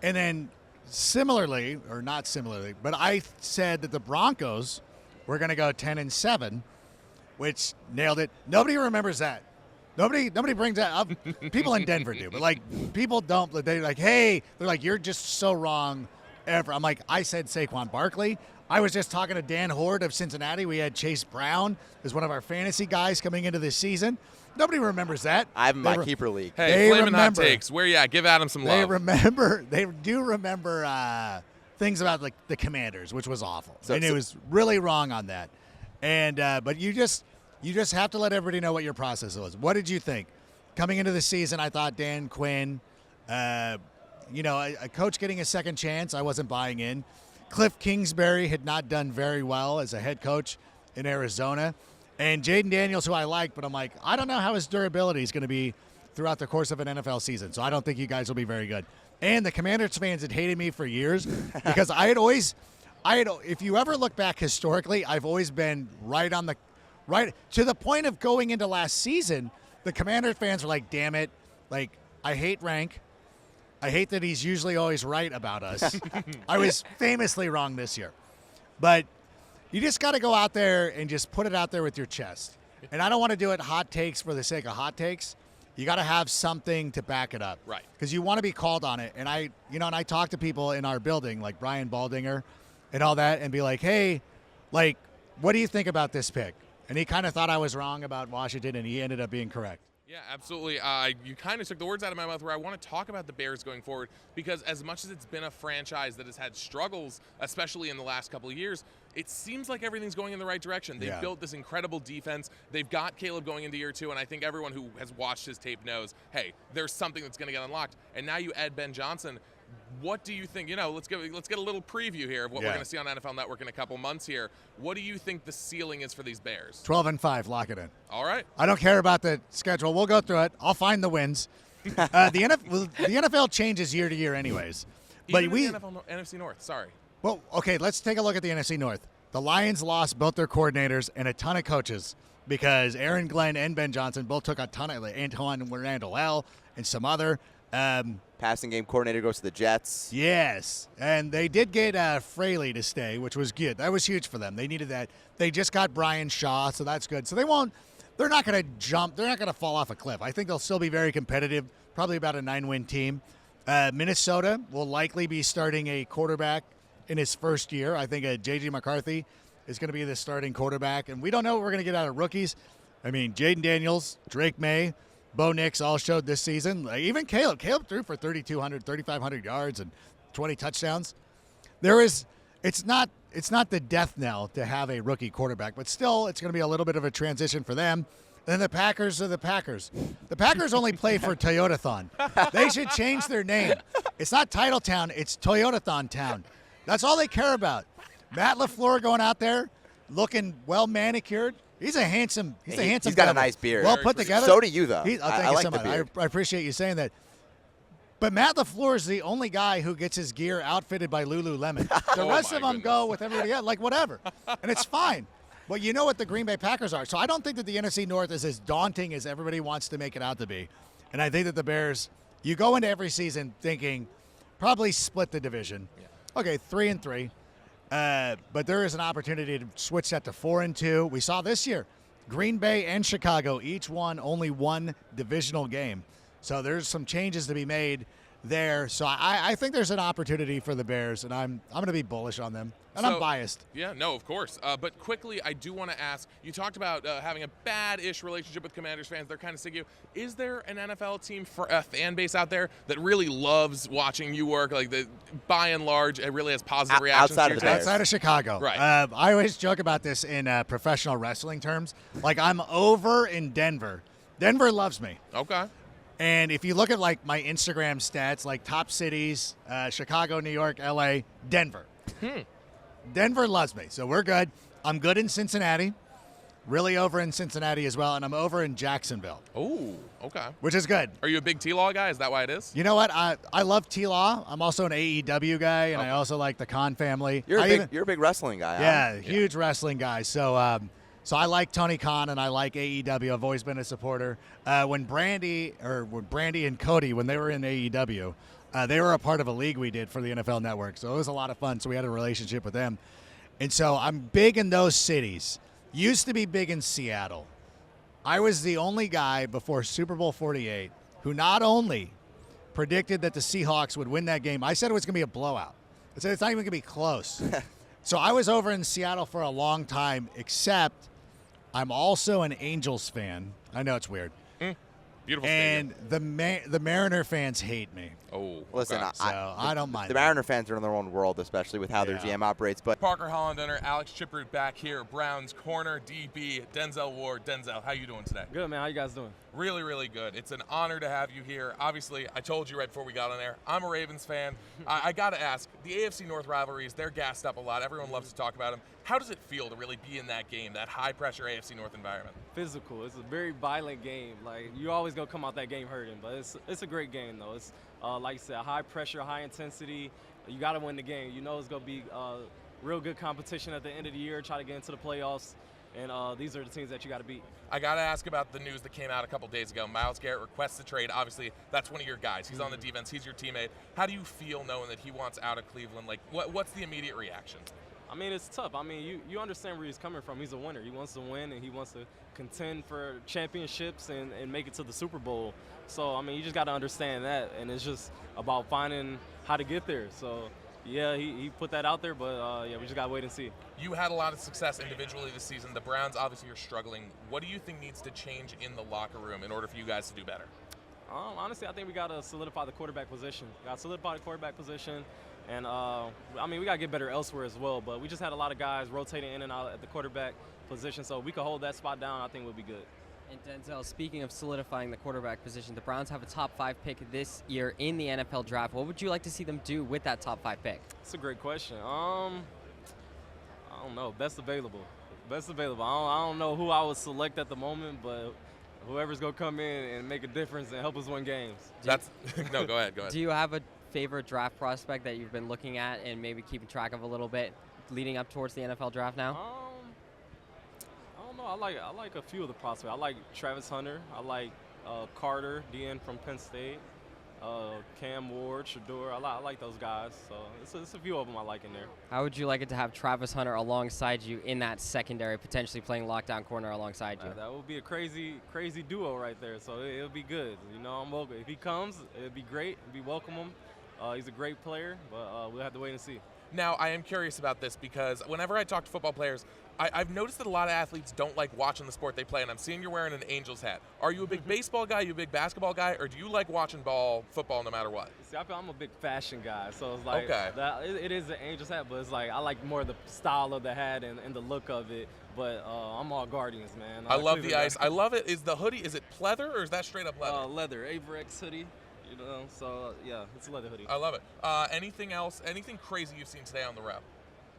And then similarly, or not similarly, but I said that the Broncos were going to go 10-7, which nailed it. Nobody remembers that. Nobody brings that up. People in Denver do, but, like, people don't. They're like, hey, they're like, you're just so wrong ever. I'm like, I said Saquon Barkley. I was just talking to Dan Horde of Cincinnati. We had Chase Brown as one of our fantasy guys coming into this season. Nobody remembers that. I have my keeper league. Hey, Flamin' Hot Takes. Where you at? Give Adam some love. They do remember things about, like, the Commanders, which was awful. And it was really wrong on that. And but you just have to let everybody know what your process was. What did you think? Coming into the season, I thought Dan Quinn, a coach getting a second chance, I wasn't buying in. Cliff Kingsbury had not done very well as a head coach in Arizona. And Jaden Daniels, who I like, but I'm like, I don't know how his durability is going to be throughout the course of an NFL season. So I don't think you guys will be very good. And the Commanders fans had hated me for years because if you ever look back historically, I've always been right to the point of going into last season, the Commanders fans were like, damn it. Like, I hate Rank. I hate that he's usually always right about us. I was famously wrong this year. But you just got to go out there and just put it out there with your chest. And I don't want to do it hot takes for the sake of hot takes. You got to have something to back it up. Right. Because you want to be called on it. And I talk to people in our building, like Brian Baldinger and all that, and be like, hey, like, what do you think about this pick? And he kind of thought I was wrong about Washington, and he ended up being correct. Yeah, absolutely. You kind of took the words out of my mouth where I want to talk about the Bears going forward, because as much as it's been a franchise that has had struggles, especially in the last couple of years, it seems like everything's going in the right direction. They've built this incredible defense. They've got Caleb going into year 2, and I think everyone who has watched his tape knows, hey, there's something that's going to get unlocked. And now you add Ben Johnson. What do you think? Let's get a little preview here of what we're going to see on NFL Network in a couple months here. What do you think the ceiling is for these Bears? 12-5, lock it in. All right. I don't care about the schedule. We'll go through it. I'll find the wins. The NFL changes year to year anyways. But Even the NFC North, sorry. Well, okay, let's take a look at the NFC North. The Lions lost both their coordinators and a ton of coaches because Aaron Glenn and Ben Johnson both took a ton of Antoine Randall L. and some other. Passing game coordinator goes to the Jets. Yes, and they did get Fraley to stay, which was good. That was huge for them. They needed that. They just got Brian Shaw, so that's good. So they're not going to jump. They're not going to fall off a cliff. I think they'll still be very competitive, probably about a 9-win team. Minnesota will likely be starting a quarterback in his first year. I think J.J. McCarthy is going to be the starting quarterback, and we don't know what we're going to get out of rookies. I mean, Jaden Daniels, Drake May, Bo Nix all showed this season. Even Caleb threw for 3,200, 3,500 yards and 20 touchdowns. It's not the death knell to have a rookie quarterback, but still it's going to be a little bit of a transition for them. And then the Packers are the Packers. The Packers only play for Toyotathon. They should change their name. It's not Titletown, it's Toyotathon Town. That's all they care about. Matt LaFleur going out there looking well manicured. He's a handsome He's devil. got a nice beard. Well put together. So do you, though. Thank I you like so the much. beard. I appreciate you saying that. But Matt LaFleur is the only guy who gets his gear outfitted by Lululemon. The rest of them go with everybody else, like whatever. And it's fine. Well, you know what the Green Bay Packers are. So I don't think that the NFC North is as daunting as everybody wants to make it out to be. And I think that the Bears, you go into every season thinking probably split the division. Yeah. Okay, 3-3. But there is an opportunity to switch that to 4-2. We saw this year. Green Bay and Chicago each won only one divisional game. So there's some changes to be made there. So I think there's an opportunity for the Bears, and I'm going to be bullish on them. And I'm biased. Yeah, no, of course. But quickly, I do want to ask, you talked about having a bad-ish relationship with Commanders fans. They're kind of sick of you. Is there an NFL team for a fan base out there that really loves watching you work? Like, by and large, it really has positive reactions to your team? Outside of Chicago. Right. I always joke about this in professional wrestling terms. Like, I'm over in Denver. Denver loves me. Okay. And if you look at, like, my Instagram stats, like top cities, Chicago, New York, L.A., Denver. Denver loves me, so we're good. I'm good in Cincinnati, really over in Cincinnati as well, and I'm over in Jacksonville. Oh, okay. Which is good. Are you a big T-Law guy? Is that why it is? You know what? I love T-Law. I'm also an AEW guy, and I also like the Khan family. You're a big wrestling guy. Yeah, huge wrestling guy. So so I like Tony Khan, and I like AEW. I've always been a supporter. When Brandy and Cody, when they were in AEW, they were a part of a league we did for the NFL Network, so it was a lot of fun. So we had a relationship with them. And so I'm big in those cities. Used to be big in Seattle. I was the only guy before Super Bowl 48 who not only predicted that the Seahawks would win that game, I said it was going to be a blowout. I said it's not even going to be close. So I was over in Seattle for a long time, except I'm also an Angels fan. I know it's weird. Beautiful and the Mariner fans hate me. Oh, listen, I don't mind. The Mariner fans are in their own world, especially with how their GM operates. But Parker Hollendoner, Alex Chiproot back here. Browns corner DB Denzel Ward. Denzel, how you doing today? Good, man. How you guys doing? Really, really good. It's an honor to have you here. Obviously, I told you right before we got on air, I'm a Ravens fan. I got to ask, the AFC North rivalries, they're gassed up a lot. Everyone loves to talk about them. How does it feel to really be in that game, that high-pressure AFC North environment? Physical. It's a very violent game. Like, you always going to come out that game hurting, but it's a great game, though. It's, like you said, high pressure, high intensity. You got to win the game. You know it's going to be real good competition at the end of the year, try to get into the playoffs. And these are the teams that you got to beat. I got to ask about the news that came out a couple days ago. Myles Garrett requests a trade. Obviously, that's one of your guys. He's on the defense. He's your teammate. How do you feel knowing that he wants out of Cleveland? Like, what's the immediate reaction? I mean, it's tough. I mean, you understand where he's coming from. He's a winner. He wants to win, and he wants to contend for championships and make it to the Super Bowl. So, I mean, you just got to understand that, and it's just about finding how to get there. So, yeah, he put that out there, but, yeah, we just got to wait and see. You had a lot of success individually this season. The Browns obviously are struggling. What do you think needs to change in the locker room in order for you guys to do better? Honestly, I think we got to solidify the quarterback position. And, I mean, we got to get better elsewhere as well, but we just had a lot of guys rotating in and out at the quarterback position, so if we could hold that spot down, I think we'll be good. And Denzel, speaking of solidifying the quarterback position, the Browns have a top 5 pick this year in the NFL draft. What would you like to see them do with that top 5 pick? That's a great question. I don't know. Best available. I don't know who I would select at the moment, but whoever's going to come in and make a difference and help us win games. No, go ahead. Do you have a favorite draft prospect that you've been looking at and maybe keeping track of a little bit leading up towards the NFL draft now? I don't know. I like a few of the prospects. I like Travis Hunter. I like Carter, DN from Penn State. Cam Ward, Shador. I like those guys. So it's a few of them I like in there. How would you like it to have Travis Hunter alongside you in that secondary, potentially playing lockdown corner alongside you? That would be a crazy duo right there. So it'll be good. You know, I'm welcome. If he comes, it'd be great. We welcome him. He's a great player, but we'll have to wait and see. Now, I am curious about this because whenever I talk to football players, I've noticed that a lot of athletes don't like watching the sport they play, and I'm seeing you're wearing an Angels hat. Are you a big baseball guy, you a big basketball guy, or do you like watching football no matter what? See, I feel I'm a big fashion guy, so it's like okay. It is an Angels hat, but it's like I like more the style of the hat and the look of it, but I'm all Guardians, man. I love the ice. I love it. Is the hoodie, is it pleather or is that straight up leather? Leather, Averex hoodie. You know, so yeah, it's a leather hoodie. I love it. Anything else? Anything crazy you've seen today on the row?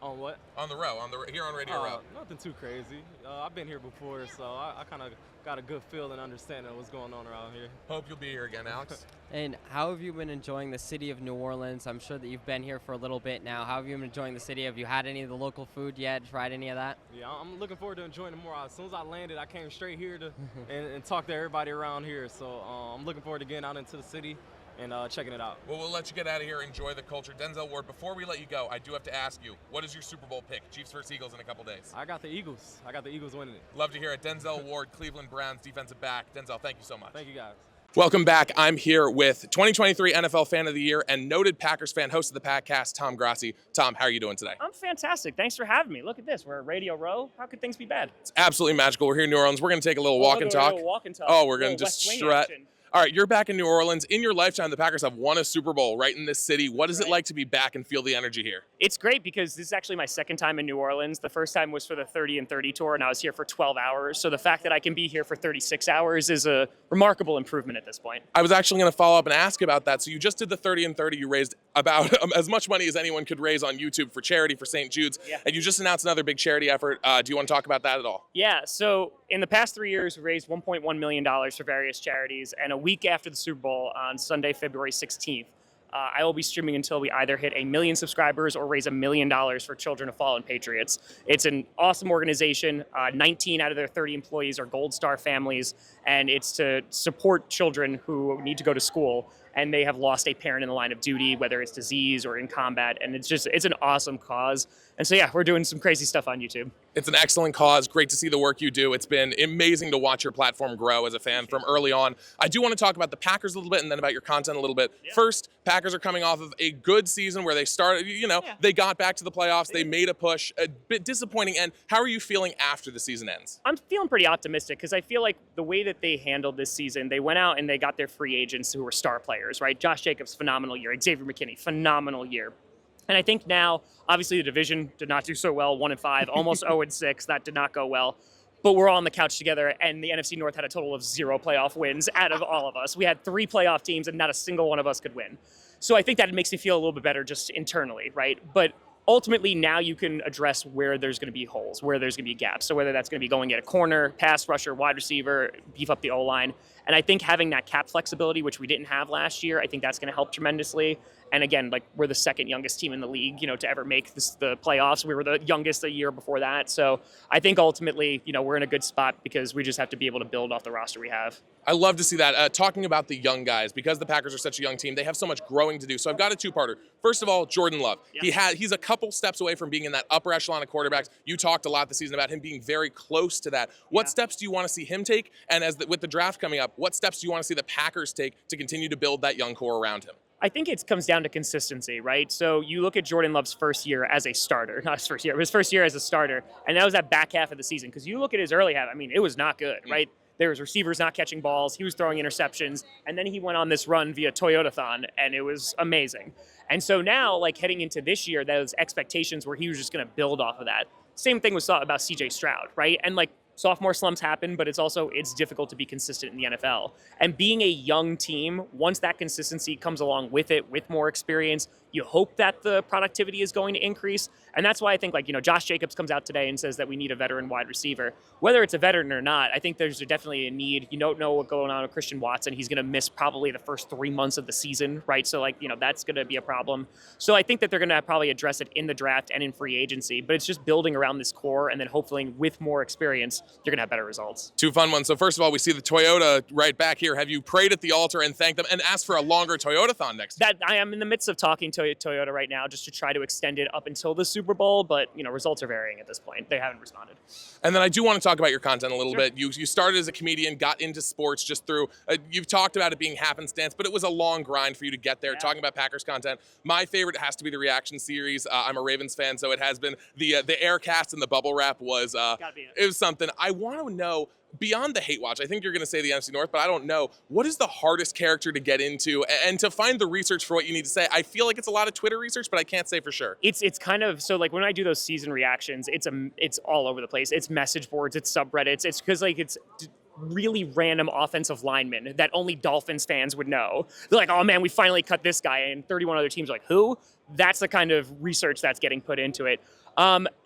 On what? On the row, here on Radio Row. Nothing too crazy. I've been here before, so I kind of got a good feel and understanding of what's going on around here. Hope you'll be here again, Alex. And how have you been enjoying the city of New Orleans? I'm sure that you've been here for a little bit now. How have you been enjoying the city? Have you had any of the local food yet? Tried any of that? Yeah, I'm looking forward to enjoying it more. As soon as I landed, I came straight here to and talk to everybody around here. So I'm looking forward to getting out into the city and checking it out. Well, we'll let you get out of here. Enjoy the culture. Denzel Ward, before we let you go, I do have to ask you, what is your Super Bowl pick? Chiefs versus Eagles in a couple days. I got the Eagles. I got the Eagles winning it. Love to hear it. Denzel Ward, Cleveland Browns defensive back. Denzel, thank you so much. Thank you, guys. Welcome back. I'm here with 2023 NFL Fan of the Year and noted Packers fan, host of the Packcast, Tom Grassi. Tom, how are you doing today? I'm fantastic. Thanks for having me. Look at this. We're at Radio Row. How could things be bad? It's absolutely magical. We're here in New Orleans. We're going to take a little walk and talk. Oh, we're going to just strut. All right, you're back in New Orleans. In your lifetime, the Packers have won a Super Bowl right in this city. What is it like to be back and feel the energy here? It's great because this is actually my second time in New Orleans. The first time was for the 30 and 30 tour, and I was here for 12 hours. So the fact that I can be here for 36 hours is a remarkable improvement at this point. I was actually going to follow up and ask about that. So you just did the 30 and 30. You raised about as much money as anyone could raise on YouTube for charity for St. Jude's. Yeah. And you just announced another big charity effort. Do you want to talk about that at all? Yeah, so in the past 3 years, we raised $1.1 million for various charities. And a week after the Super Bowl on Sunday, February 16th, I will be streaming until we either hit 1 million subscribers or raise $1 million for Children of Fallen Patriots. It's an awesome organization. 19 out of their 30 employees are Gold Star families, and it's to support children who need to go to school and they have lost a parent in the line of duty, whether it's disease or in combat. And it's an awesome cause. And so, yeah, we're doing some crazy stuff on YouTube. It's an excellent cause. Great to see the work you do. It's been amazing to watch your platform grow as a fan from early on. I do want to talk about the Packers a little bit and then about your content a little bit. Yeah. First, Packers are coming off of a good season where they started, they got back to the playoffs. They made a push. A bit disappointing end. How are you feeling after the season ends? I'm feeling pretty optimistic because I feel like the way that they handled this season, they went out and they got their free agents who were star players, right? Josh Jacobs, phenomenal year. Xavier McKinney, phenomenal year. And I think now, obviously, the division did not do so well, 1-5, almost 0-6. That did not go well. But we're all on the couch together, and the NFC North had a total of 0 playoff wins out of all of us. We had 3 playoff teams, and not a single one of us could win. So I think that makes me feel a little bit better just internally, right? But ultimately, now you can address where there's going to be holes, where there's going to be gaps. So whether that's going to be going at a corner, pass rusher, wide receiver, beef up the O-line. And I think having that cap flexibility, which we didn't have last year, I think that's going to help tremendously. And again, like, we're the second youngest team in the league, to ever make the playoffs. We were the youngest a year before that. So I think ultimately, we're in a good spot because we just have to be able to build off the roster we have. I love to see that. Talking about the young guys, because the Packers are such a young team, they have so much growing to do. So I've got a two-parter. First of all, Jordan Love. Yeah. He's a couple steps away from being in that upper echelon of quarterbacks. You talked a lot this season about him being very close to that. What steps do you want to see him take? And with the draft coming up, what steps do you want to see the Packers take to continue to build that young core around him? I think it comes down to consistency, right? So you look at Jordan Love's first year as a starter, not his first year, but his first year as a starter, and that was that back half of the season. Because you look at his early half, it was not good, right? There was receivers not catching balls, he was throwing interceptions, and then he went on this run via Toyotathon, and it was amazing. And so now, heading into this year, those expectations where he was just going to build off of that. Same thing was thought about CJ Stroud, right? And sophomore slumps happen, but it's difficult to be consistent in the NFL. And being a young team, once that consistency comes along with it, with more experience, you hope that the productivity is going to increase. And that's why I think, Josh Jacobs comes out today and says that we need a veteran wide receiver. Whether it's a veteran or not, I think there's definitely a need. You don't know what's going on with Christian Watson. He's going to miss probably the first 3 months of the season, right? So, that's going to be a problem. So I think that they're going to probably address it in the draft and in free agency. But it's just building around this core, and then hopefully with more experience, you're going to have better results. 2 fun ones. So first of all, we see the Toyota right back here. Have you prayed at the altar and thanked them and asked for a longer Toyotathon next year? That I am in the midst of talking to Toyota right now just to try to extend it up until the Super Bowl, but results are varying at this point. They haven't responded. And then I do want to talk about your content a little bit. You started as a comedian, got into sports just through, you've talked about it being happenstance, but it was a long grind for you to get there, talking about Packers content. My favorite has to be the reaction series. I'm a Ravens fan, so it has been the Aircast and the bubble wrap was, it was something. I want to know, beyond the hate watch, I think you're going to say the NFC North, but I don't know. What is the hardest character to get into and to find the research for what you need to say? I feel like it's a lot of Twitter research, but I can't say for sure. It's kind of, so when I do those season reactions, it's all over the place. It's message boards, it's subreddits. It's because it's really random offensive linemen that only Dolphins fans would know. They're like, oh man, we finally cut this guy, and 31 other teams are like, who? That's the kind of research that's getting put into it.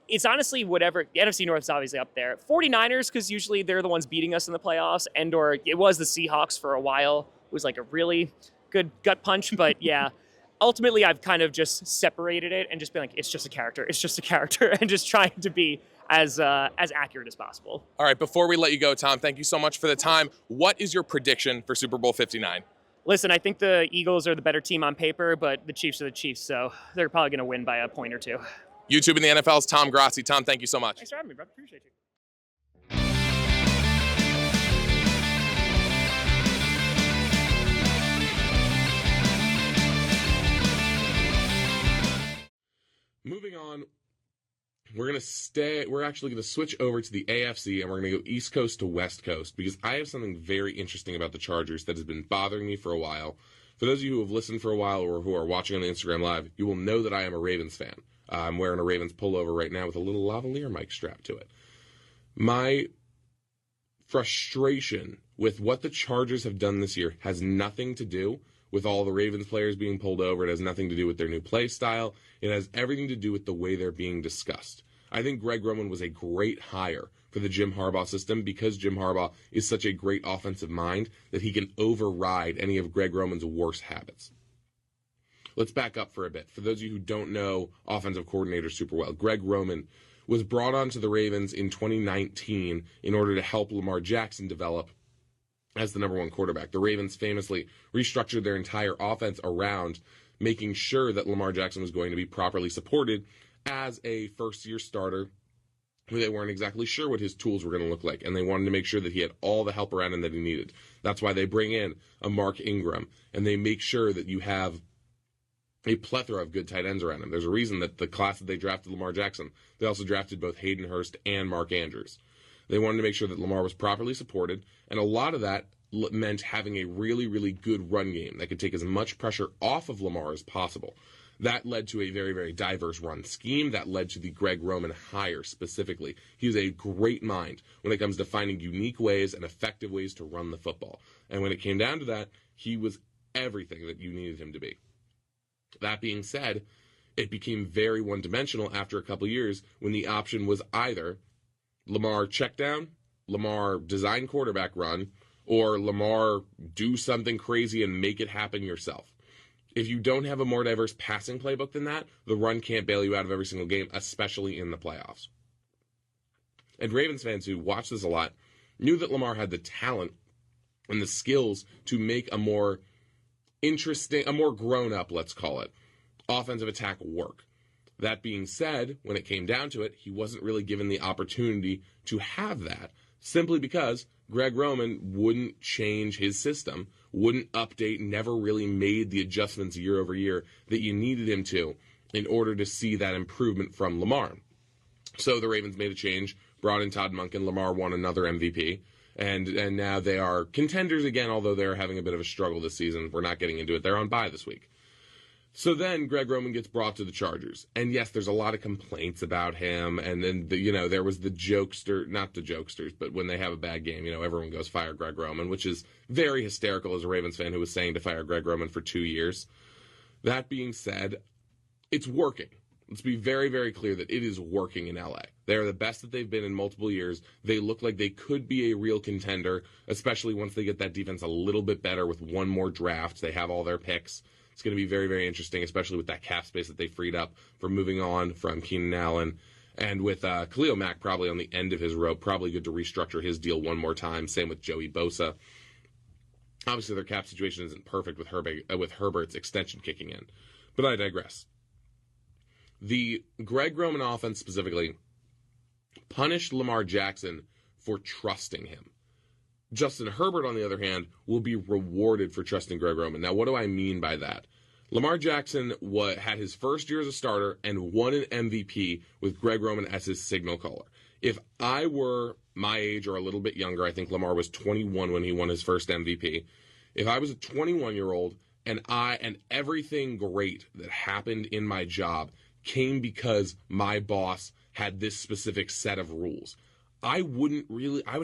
It's honestly whatever. The NFC North is obviously up there. 49ers, because usually they're the ones beating us in the playoffs, or it was the Seahawks for a while. It was a really good gut punch, but yeah. Ultimately, I've kind of just separated it and just been it's just a character. It's just a character, and just trying to be as accurate as possible. All right, before we let you go, Tom, thank you so much for the time. What is your prediction for Super Bowl 59? Listen, I think the Eagles are the better team on paper, but the Chiefs are the Chiefs, so they're probably going to win by a point or two. YouTube and the NFL's Tom Grassi. Tom, thank you so much. Thanks for having me, bro. Appreciate you. We're actually going to switch over to the AFC, and we're going to go East Coast to West Coast, because I have something very interesting about the Chargers that has been bothering me for a while. For those of you who have listened for a while or who are watching on the Instagram Live, you will know that I am a Ravens fan. I'm wearing a Ravens pullover right now with a little lavalier mic strapped to it. My frustration with what the Chargers have done this year has nothing to do with all the Ravens players being pulled over. It has nothing to do with their new play style. It has everything to do with the way they're being discussed. I think Greg Roman was a great hire for the Jim Harbaugh system because Jim Harbaugh is such a great offensive mind that he can override any of Greg Roman's worst habits. Let's back up for a bit. For those of you who don't know offensive coordinators super well, Greg Roman was brought onto the Ravens in 2019 in order to help Lamar Jackson develop as the number one quarterback. The Ravens famously restructured their entire offense around making sure that Lamar Jackson was going to be properly supported as a first-year starter who they weren't exactly sure what his tools were going to look like, and they wanted to make sure that he had all the help around him that he needed. That's why they bring in a Mark Ingram, and they make sure that you have a plethora of good tight ends around him. There's a reason that the class that they drafted Lamar Jackson, they also drafted both Hayden Hurst and Mark Andrews. They wanted to make sure that Lamar was properly supported, and a lot of that meant having a really, really good run game that could take as much pressure off of Lamar as possible. That led to a very, very diverse run scheme. That led to the Greg Roman hire specifically. He is a great mind when it comes to finding unique ways and effective ways to run the football. And when it came down to that, he was everything that you needed him to be. That being said, it became very one-dimensional after a couple years when the option was either Lamar check down, Lamar design quarterback run, or Lamar do something crazy and make it happen yourself. If you don't have a more diverse passing playbook than that, the run can't bail you out of every single game, especially in the playoffs. And Ravens fans who watch this a lot knew that Lamar had the talent and the skills to make a more interesting, a more grown-up, let's call it, offensive attack work. That being said, when it came down to it, he wasn't really given the opportunity to have that, simply because Greg Roman wouldn't change his system, wouldn't update, never really made the adjustments year over year that you needed him to in order to see that improvement from Lamar. So the Ravens made a change, brought in Todd Monken. Lamar won another MVP, and now they are contenders again, although they're having a bit of a struggle this season. We're not getting into it. They're on bye this week. So then Greg Roman gets brought to the Chargers. And yes, there's a lot of complaints about him. And then, there was the jokester, not the jokesters, but when they have a bad game, everyone goes, fire Greg Roman, which is very hysterical as a Ravens fan who was saying to fire Greg Roman for 2 years. That being said, it's working. Let's be very, very clear that it is working in LA. They're the best that they've been in multiple years. They look like they could be a real contender, especially once they get that defense a little bit better with one more draft. They have all their picks. It's going to be very, very interesting, especially with that cap space that they freed up for moving on from Keenan Allen. And with Khalil Mack probably on the end of his rope, probably good to restructure his deal one more time. Same with Joey Bosa. Obviously, their cap situation isn't perfect with Herbert's extension kicking in. But I digress. The Greg Roman offense specifically punished Lamar Jackson for trusting him. Justin Herbert, on the other hand, will be rewarded for trusting Greg Roman. Now, what do I mean by that? Lamar Jackson had his first year as a starter and won an MVP with Greg Roman as his signal caller. If I were my age or a little bit younger, I think Lamar was 21 when he won his first MVP. If I was a 21-year-old and everything great that happened in my job came because my boss had this specific set of rules, I would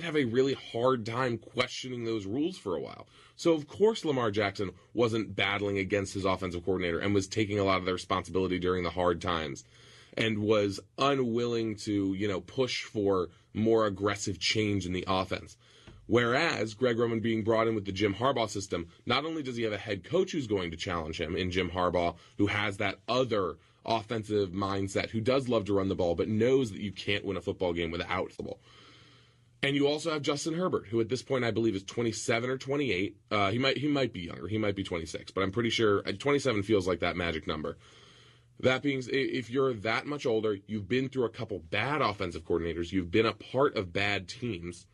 have a really hard time questioning those rules for a while. So, of course, Lamar Jackson wasn't battling against his offensive coordinator and was taking a lot of the responsibility during the hard times and was unwilling to, push for more aggressive change in the offense. Whereas Greg Roman being brought in with the Jim Harbaugh system, not only does he have a head coach who's going to challenge him in Jim Harbaugh, who has that other offensive mindset, who does love to run the ball, but knows that you can't win a football game without the ball. And you also have Justin Herbert, who at this point I believe is 27 or 28. He might be younger. He might be 26, but I'm pretty sure 27 feels like that magic number. That being, if you're that much older, you've been through a couple bad offensive coordinators, you've been a part of bad teams,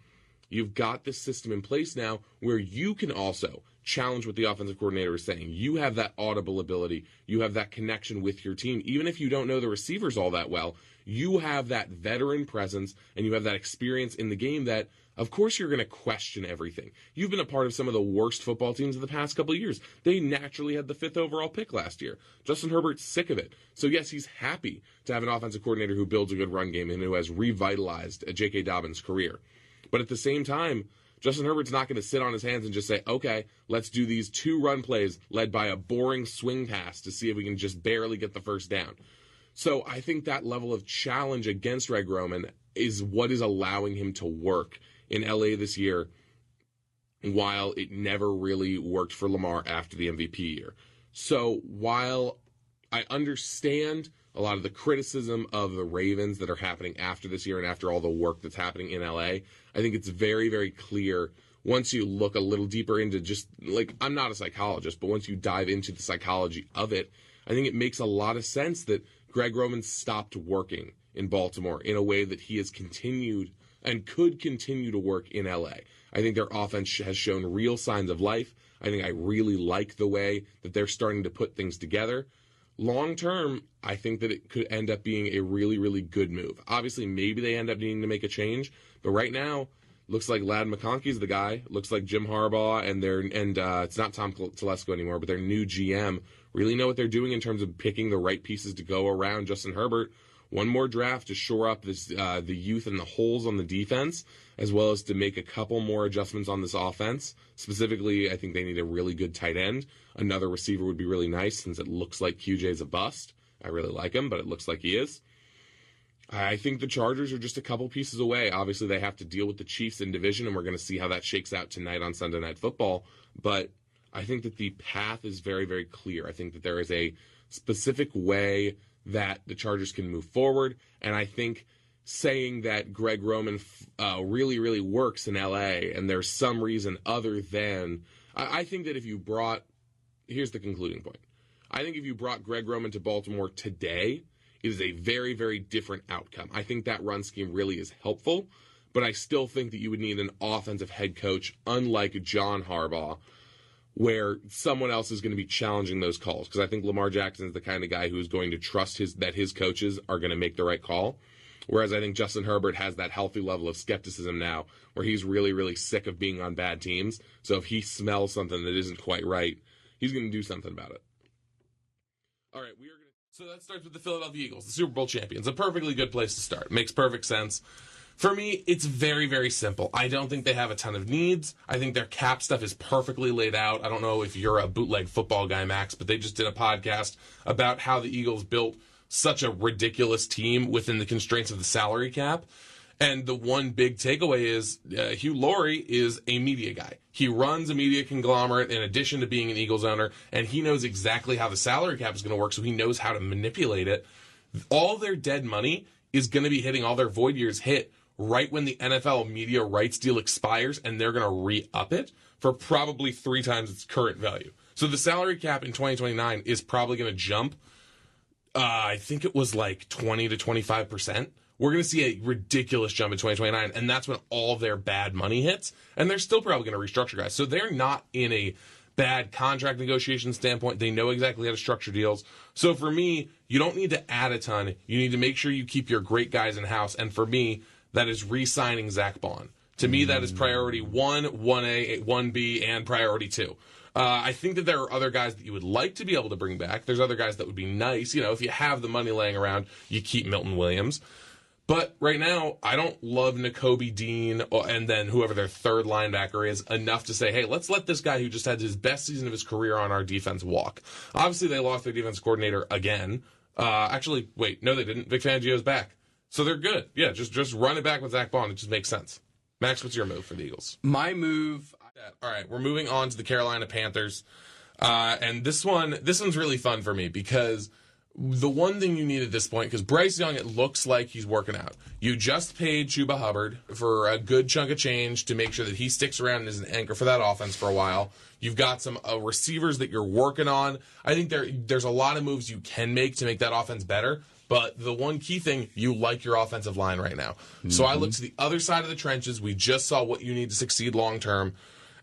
you've got this system in place now where you can also challenge what the offensive coordinator is saying. You have that audible ability. You have that connection with your team. Even if you don't know the receivers all that well, you have that veteran presence and you have that experience in the game that, of course, you're going to question everything. You've been a part of some of the worst football teams of the past couple of years. They naturally had the 5th overall pick last year. Justin Herbert's sick of it. So, yes, he's happy to have an offensive coordinator who builds a good run game and who has revitalized J.K. Dobbins' career. But at the same time, Justin Herbert's not going to sit on his hands and just say, okay, let's do these 2 run plays led by a boring swing pass to see if we can just barely get the first down. So I think that level of challenge against Greg Roman is what is allowing him to work in LA this year, while it never really worked for Lamar after the MVP year. So while I understand a lot of the criticism of the Ravens that are happening after this year and after all the work that's happening in LA, I think it's very, very clear once you look a little deeper into just, like, I'm not a psychologist, but once you dive into the psychology of it, I think it makes a lot of sense that Greg Roman stopped working in Baltimore in a way that he has continued and could continue to work in LA. I think their offense has shown real signs of life. I think I really like the way that they're starting to put things together. Long term, I think that it could end up being a really, really good move. Obviously, maybe they end up needing to make a change, but right now, looks like Lad McConkey's the guy. Looks like Jim Harbaugh and it's not Tom Telesco anymore, but their new GM really know what they're doing in terms of picking the right pieces to go around Justin Herbert. One more draft to shore up this the youth and the holes on the defense, as well as to make a couple more adjustments on this offense. Specifically, I think they need a really good tight end. Another receiver would be really nice since it looks like QJ's a bust. I really like him, but it looks like he is. I think the Chargers are just a couple pieces away. Obviously, they have to deal with the Chiefs in division, and we're going to see how that shakes out tonight on Sunday Night Football. But I think that the path is very, very clear. I think that there is a specific way that the Chargers can move forward, and I think saying that Greg Roman really, really works in L.A. and there's some reason other than I think that if you brought here's the concluding point. I think if you brought Greg Roman to Baltimore today, it is a very, very different outcome. I think that run scheme really is helpful, but I still think that you would need an offensive head coach, unlike John Harbaugh, where someone else is going to be challenging those calls. Because I think Lamar Jackson is the kind of guy who is going to trust that his coaches are going to make the right call. Whereas I think Justin Herbert has that healthy level of skepticism now, where he's really, really sick of being on bad teams. So if he smells something that isn't quite right, he's going to do something about it. All right, so that starts with the Philadelphia Eagles, the Super Bowl champions. A perfectly good place to start. Makes perfect sense. For me, it's very, very simple. I don't think they have a ton of needs. I think their cap stuff is perfectly laid out. I don't know if you're a bootleg football guy, Max, but they just did a podcast about how the Eagles built such a ridiculous team within the constraints of the salary cap. And the one big takeaway is Hugh Laurie is a media guy. He runs a media conglomerate in addition to being an Eagles owner, and he knows exactly how the salary cap is going to work, so he knows how to manipulate it. All their dead money is going to be hitting, all their void years hit right when the NFL media rights deal expires, and they're going to re-up it for probably 3 times its current value. So the salary cap in 2029 is probably going to jump, I think it was like 20 to 25%. We're going to see a ridiculous jump in 2029, and that's when all of their bad money hits, and they're still probably going to restructure guys. So they're not in a bad contract negotiation standpoint. They know exactly how to structure deals. So for me, you don't need to add a ton. You need to make sure you keep your great guys in-house, and for me, that is re-signing Zach Bond. To me, that is priority 1, 1A, 1B, and priority 2. I think that there are other guys that you would like to be able to bring back. There's other guys that would be nice. You know, if you have the money laying around, you keep Milton Williams. But right now, I don't love Nakobe Dean and then whoever their third linebacker is enough to say, hey, let's let this guy who just had his best season of his career on our defense walk. Obviously, they lost their defense coordinator again. Actually, wait, no, they didn't. Vic Fangio's back. So they're good. Yeah, just run it back with Zach Bond. It just makes sense. Max, what's your move for the Eagles? My move. All right, we're moving on to the Carolina Panthers. And this one's really fun for me because the one thing you need at this point, because Bryce Young, it looks like he's working out. You just paid Chuba Hubbard for a good chunk of change to make sure that he sticks around and is an anchor for that offense for a while. You've got some receivers that you're working on. I think there's a lot of moves you can make to make that offense better. But the one key thing, you like your offensive line right now. Mm-hmm. So I look to the other side of the trenches. We just saw what you need to succeed long term.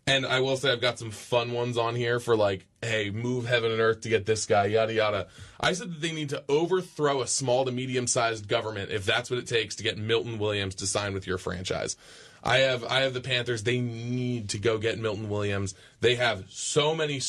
And I will say I've got some fun ones on here for like, hey, move heaven and earth to get this guy, yada, yada. I said that they need to overthrow a small to medium-sized government if that's what it takes to get Milton Williams to sign with your franchise. I have the Panthers. They need to go get Milton Williams. They have so many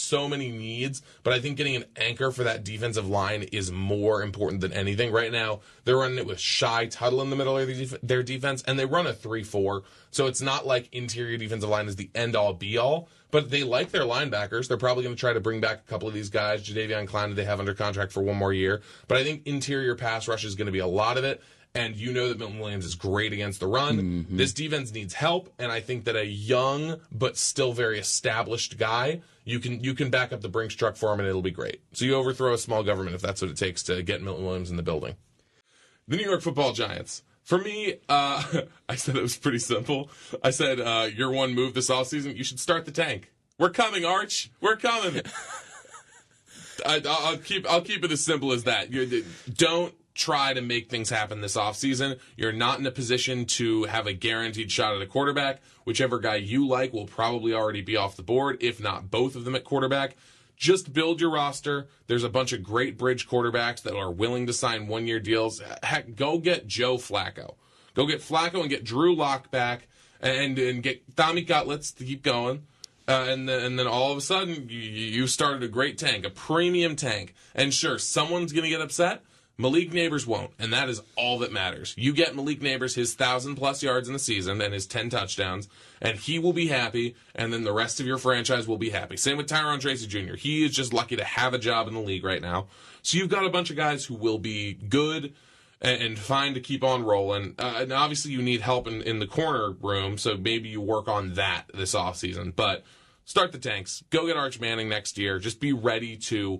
needs, but I think getting an anchor for that defensive line is more important than anything. Right now, they're running it with Shy Tuttle in the middle of their defense, and they run a 3-4, so it's not like interior defensive line is the end-all, be-all, but they like their linebackers. They're probably going to try to bring back a couple of these guys. Jadeveon Clowney they have under contract for one more year, but I think interior pass rush is going to be a lot of it. And you know that Milton Williams is great against the run. Mm-hmm. This defense needs help, and I think that a young but still very established guy, you can back up the Brinks truck for him, and it'll be great. So you overthrow a small government if that's what it takes to get Milton Williams in the building. The New York Football Giants. For me, I said it was pretty simple. I said, your one move this offseason, you should start the tank. We're coming, Arch. We're coming. I'll keep it as simple as that. Don't try to make things happen this offseason. You're not in a position to have a guaranteed shot at a quarterback. Whichever guy you like will probably already be off the board, if not both of them at quarterback. Just build your roster. There's a bunch of great bridge quarterbacks that are willing to sign one-year deals. Heck, go get Joe Flacco. Go get Flacco and get Drew Lock back and get Tommy Cutlets to keep going. And then all of a sudden, you started a great tank, a premium tank. And sure, someone's going to get upset. Malik Neighbors won't, and that is all that matters. You get Malik Neighbors his 1,000-plus yards in the season and his 10 touchdowns, and he will be happy, and then the rest of your franchise will be happy. Same with Tyrone Tracy Jr. He is just lucky to have a job in the league right now. So you've got a bunch of guys who will be good and fine to keep on rolling. And obviously you need help in the corner room, so maybe you work on that this offseason. But start the tanks. Go get Arch Manning next year. Just be ready to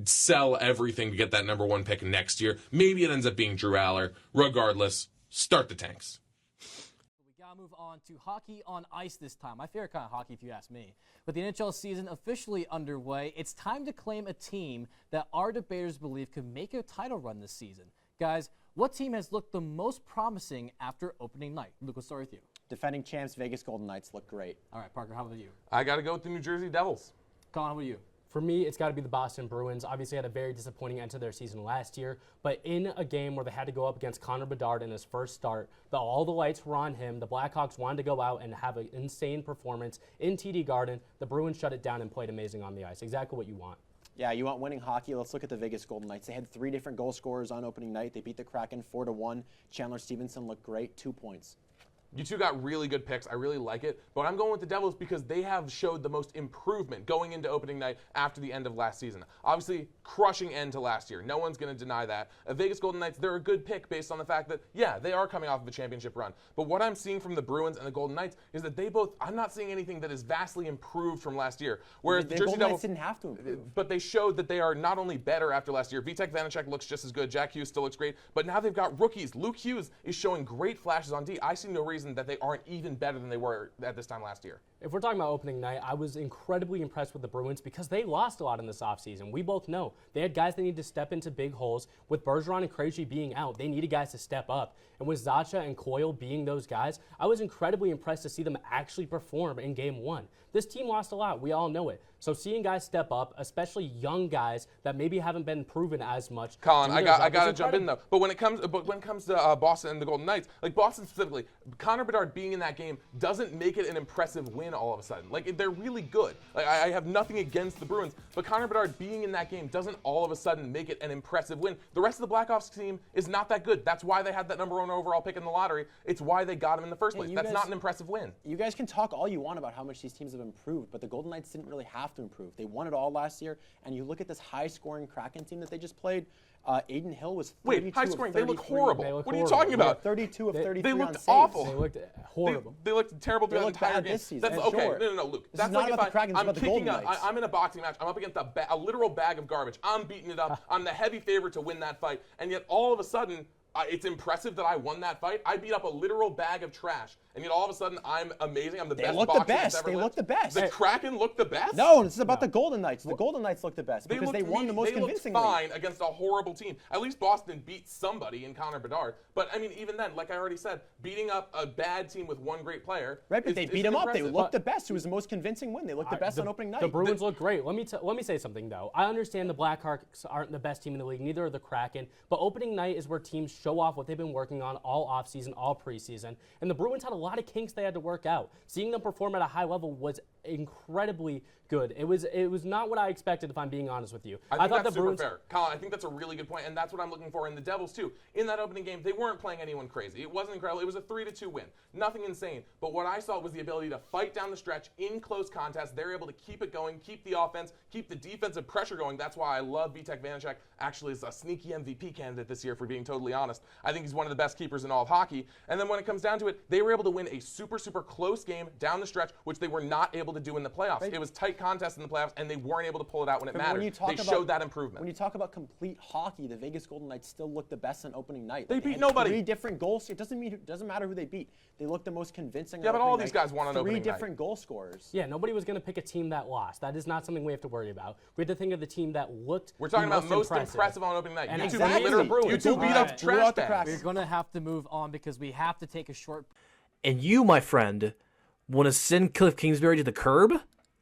sell everything to get that number one pick next year. Maybe it ends up being Drew Aller. Regardless, start the tanks. We got to move on to hockey on ice this time. My favorite kind of hockey, if you ask me. With the NHL season officially underway, it's time to claim a team that our debaters believe could make a title run this season. Guys, what team has looked the most promising after opening night? Luke, let's start with you. Defending champs Vegas Golden Knights look great. All right, Parker, how about you? I got to go with the New Jersey Devils. Colin, how about you? For me, it's got to be the Boston Bruins. Obviously had a very disappointing end to their season last year, but in a game where they had to go up against Connor Bedard in his first start, all the lights were on him. The Blackhawks wanted to go out and have an insane performance in TD Garden. The Bruins shut it down and played amazing on the ice. Exactly what you want. Yeah, you want winning hockey. Let's look at the Vegas Golden Knights. They had 3 different goal scorers on opening night. They beat the Kraken 4-1. Chandler Stevenson looked great, 2 points. You two got really good picks. I really like it. But I'm going with the Devils because they have showed the most improvement going into opening night after the end of last season. Obviously, crushing end to last year. No one's going to deny that. Vegas Golden Knights, they're a good pick based on the fact that, yeah, they are coming off of a championship run. But what I'm seeing from the Bruins and the Golden Knights is that they both, I'm not seeing anything that is vastly improved from last year. Whereas the Jersey Devils didn't have to improve. But they showed that they are not only better after last year. Vitek Vanacek looks just as good. Jack Hughes still looks great. But now they've got rookies. Luke Hughes is showing great flashes on D. I see no reason that they aren't even better than they were at this time last year. If we're talking about opening night, I was incredibly impressed with the Bruins because they lost a lot in this offseason. We both know they had guys that needed to step into big holes. With Bergeron and Krejci being out, they needed guys to step up. And with Zacha and Coyle being those guys, I was incredibly impressed to see them actually perform in Game 1. This team lost a lot. We all know it. So seeing guys step up, especially young guys that maybe haven't been proven as much. Colin, I got to jump in though. But when it comes to Boston and the Golden Knights, like Boston specifically, Connor Bedard being in that game doesn't make it an impressive win all of a sudden. Like they're really good. Like I have nothing against the Bruins, but Connor Bedard being in that game doesn't all of a sudden make it an impressive win. The rest of the Blackhawks team is not that good. That's why they had that number 1 overall pick in the lottery. It's why they got him in the first place. That's not an impressive win. You guys can talk all you want about how much these teams have improved, but the Golden Knights didn't really have to improve. They won it all last year, and you look at this high-scoring Kraken team that they just played. Aiden Hill was 32 Wait, high-scoring? They look horrible. What are you horrible. talking about? 32 of 33 They on looked saves. awful. They looked horrible. They looked terrible throughout the entire game. This season. That's okay. Sure. No, Luke. This That's is not like about if the Kraken, it's I'm about the Golden kicking Knights. I'm in a boxing match. I'm up against a literal bag of garbage. I'm beating it up. I'm the heavy favorite to win that fight, and yet all of a sudden, it's impressive that I won that fight. I beat up a literal bag of trash, and yet all of a sudden I'm amazing. I'm the best look boxer the best. that's ever They lived. look the best. The Kraken look the best? No, this is about the Golden Knights. The Golden Knights look the best because they won the most convincingly. They looked fine against a horrible team. At least Boston beat somebody in Connor Bedard. But, I mean, even then, like I already said, beating up a bad team with one great player. Right, but they beat them up. They impressive. looked the best. It was the most convincing win. They looked the best on opening night. The Bruins look great. Let me say something, though. I understand the Blackhawks aren't the best team in the league, neither are the Kraken, but opening night is where teams show off what they've been working on all offseason, all preseason, and the Bruins had a lot of kinks they had to work out. Seeing them perform at a high level was incredibly good. It was not what I expected, if I'm being honest with you. I thought the super Bruins fair. Colin, I think that's a really good point, and that's what I'm looking for in the Devils, too. In that opening game, they weren't playing anyone crazy. It wasn't incredible. It was a 3-2 win. Nothing insane. But what I saw was the ability to fight down the stretch in close contests. They're able to keep it going, keep the offense, keep the defensive pressure going. That's why I love Vitek Vanacek. Actually, is a sneaky MVP candidate this year, for being totally honest. I think he's one of the best keepers in all of hockey. And then when it comes down to it, they were able to win a super, super close game down the stretch, which they were not able to do in the playoffs. Right. It was tight contests in the playoffs, and they weren't able to pull it out when it mattered. They showed that improvement. When you talk about complete hockey, the Vegas Golden Knights still look the best on opening night. They beat nobody. 3 different goals. It doesn't matter who they beat. They look the most convincing. Yeah, but all these guys won on opening night. 3 different goal scorers. Yeah, nobody was going to pick a team that lost. That is not something we have to worry about. We have to think of the team that looked. We're talking about most impressive on opening night. And You two beat up trash bags. We're going to have to move on because we have to take a short. And you, my friend, want to send Cliff Kingsbury to the curb?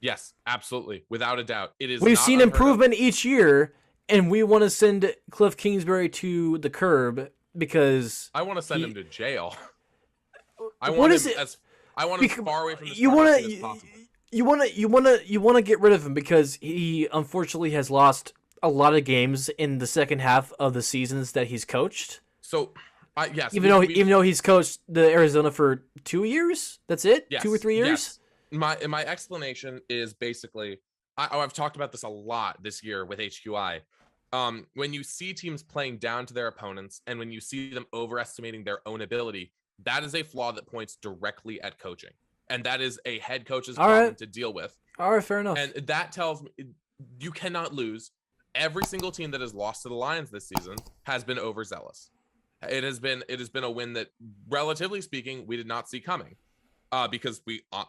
Yes, absolutely, without a doubt. It is. We've seen improvement each year, and we want to send Cliff Kingsbury to the curb because I want to send him to jail. I What want is him it? as far away from this you want want as possible. you want to get rid of him because he unfortunately has lost a lot of games in the second half of the seasons that he's coached. So, yes, even though he's coached the Arizona for 2 years, that's it. Yes, 2 or 3 years. yes. My explanation is basically I've talked about this a lot this year with HQI. When you see teams playing down to their opponents and when you see them overestimating their own ability, that is a flaw that points directly at coaching. And that is a head coach's problem to deal with. All right, fair enough. And that tells me you cannot lose. Every single team that has lost to the Lions this season has been overzealous. It has been a win that, relatively speaking, we did not see coming. Because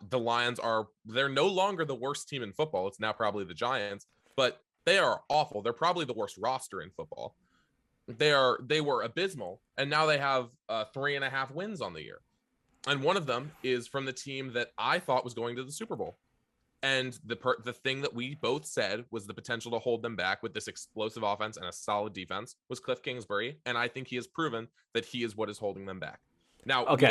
the Lions they're no longer the worst team in football. It's now probably the Giants, but they are awful. They're probably the worst roster in football. They were abysmal, and now they have 3.5 wins on the year. And one of them is from the team that I thought was going to the Super Bowl. And the thing that we both said was the potential to hold them back with this explosive offense and a solid defense was Cliff Kingsbury, and I think he has proven that he is what is holding them back. Now, okay. I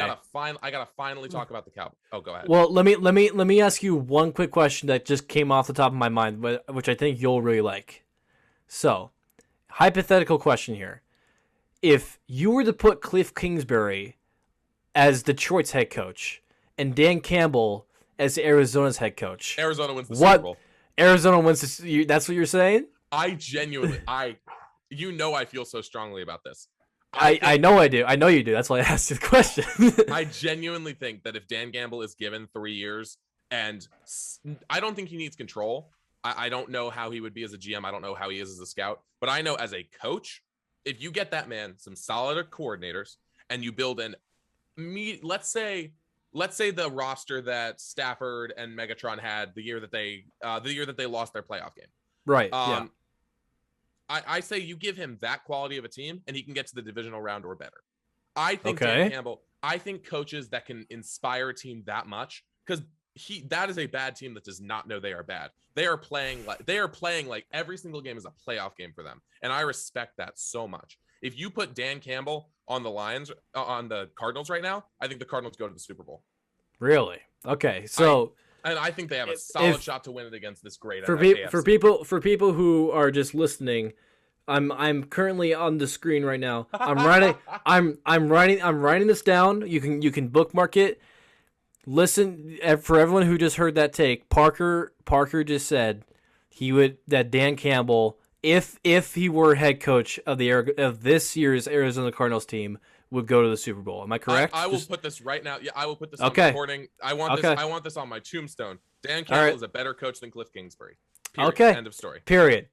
gotta finally talk about the Cowboys. Oh, go ahead. Well, let me ask you one quick question that just came off the top of my mind, which I think you'll really like. So, hypothetical question here: if you were to put Cliff Kingsbury as Detroit's head coach and Dan Campbell as Arizona's head coach, Arizona wins the Super Bowl. Arizona wins. That's what you're saying? I genuinely, I feel so strongly about this. I know I do. I know you do. That's why I asked you the question. I genuinely think that if Dan Campbell is given 3 years, and I don't think he needs control. I don't know how he would be as a GM. I don't know how he is as a scout. But I know as a coach, if you get that man some solid coordinators and you build let's say the roster that Stafford and Megatron had the year that they lost their playoff game. Right. Yeah. I say you give him that quality of a team and he can get to the divisional round or better. I think Dan Campbell, I think coaches that can inspire a team that much, because that is a bad team that does not know they are bad. They are playing like every single game is a playoff game for them. And I respect that so much. If you put Dan Campbell on the Cardinals right now, I think the Cardinals go to the Super Bowl. Really? Okay. So I think they have a solid shot to win it against this great AFC. For people who are just listening, I'm currently on the screen right now. I'm writing this down. You can bookmark it. Listen, for everyone who just heard that take, Parker just said that Dan Campbell, if he were head coach of this year's Arizona Cardinals team, would go to the Super Bowl. Am I correct? I will put this right now. Yeah, I will put this on recording. I want this on my tombstone. Dan Campbell is a better coach than Cliff Kingsbury. Period. Okay. End of story. Period.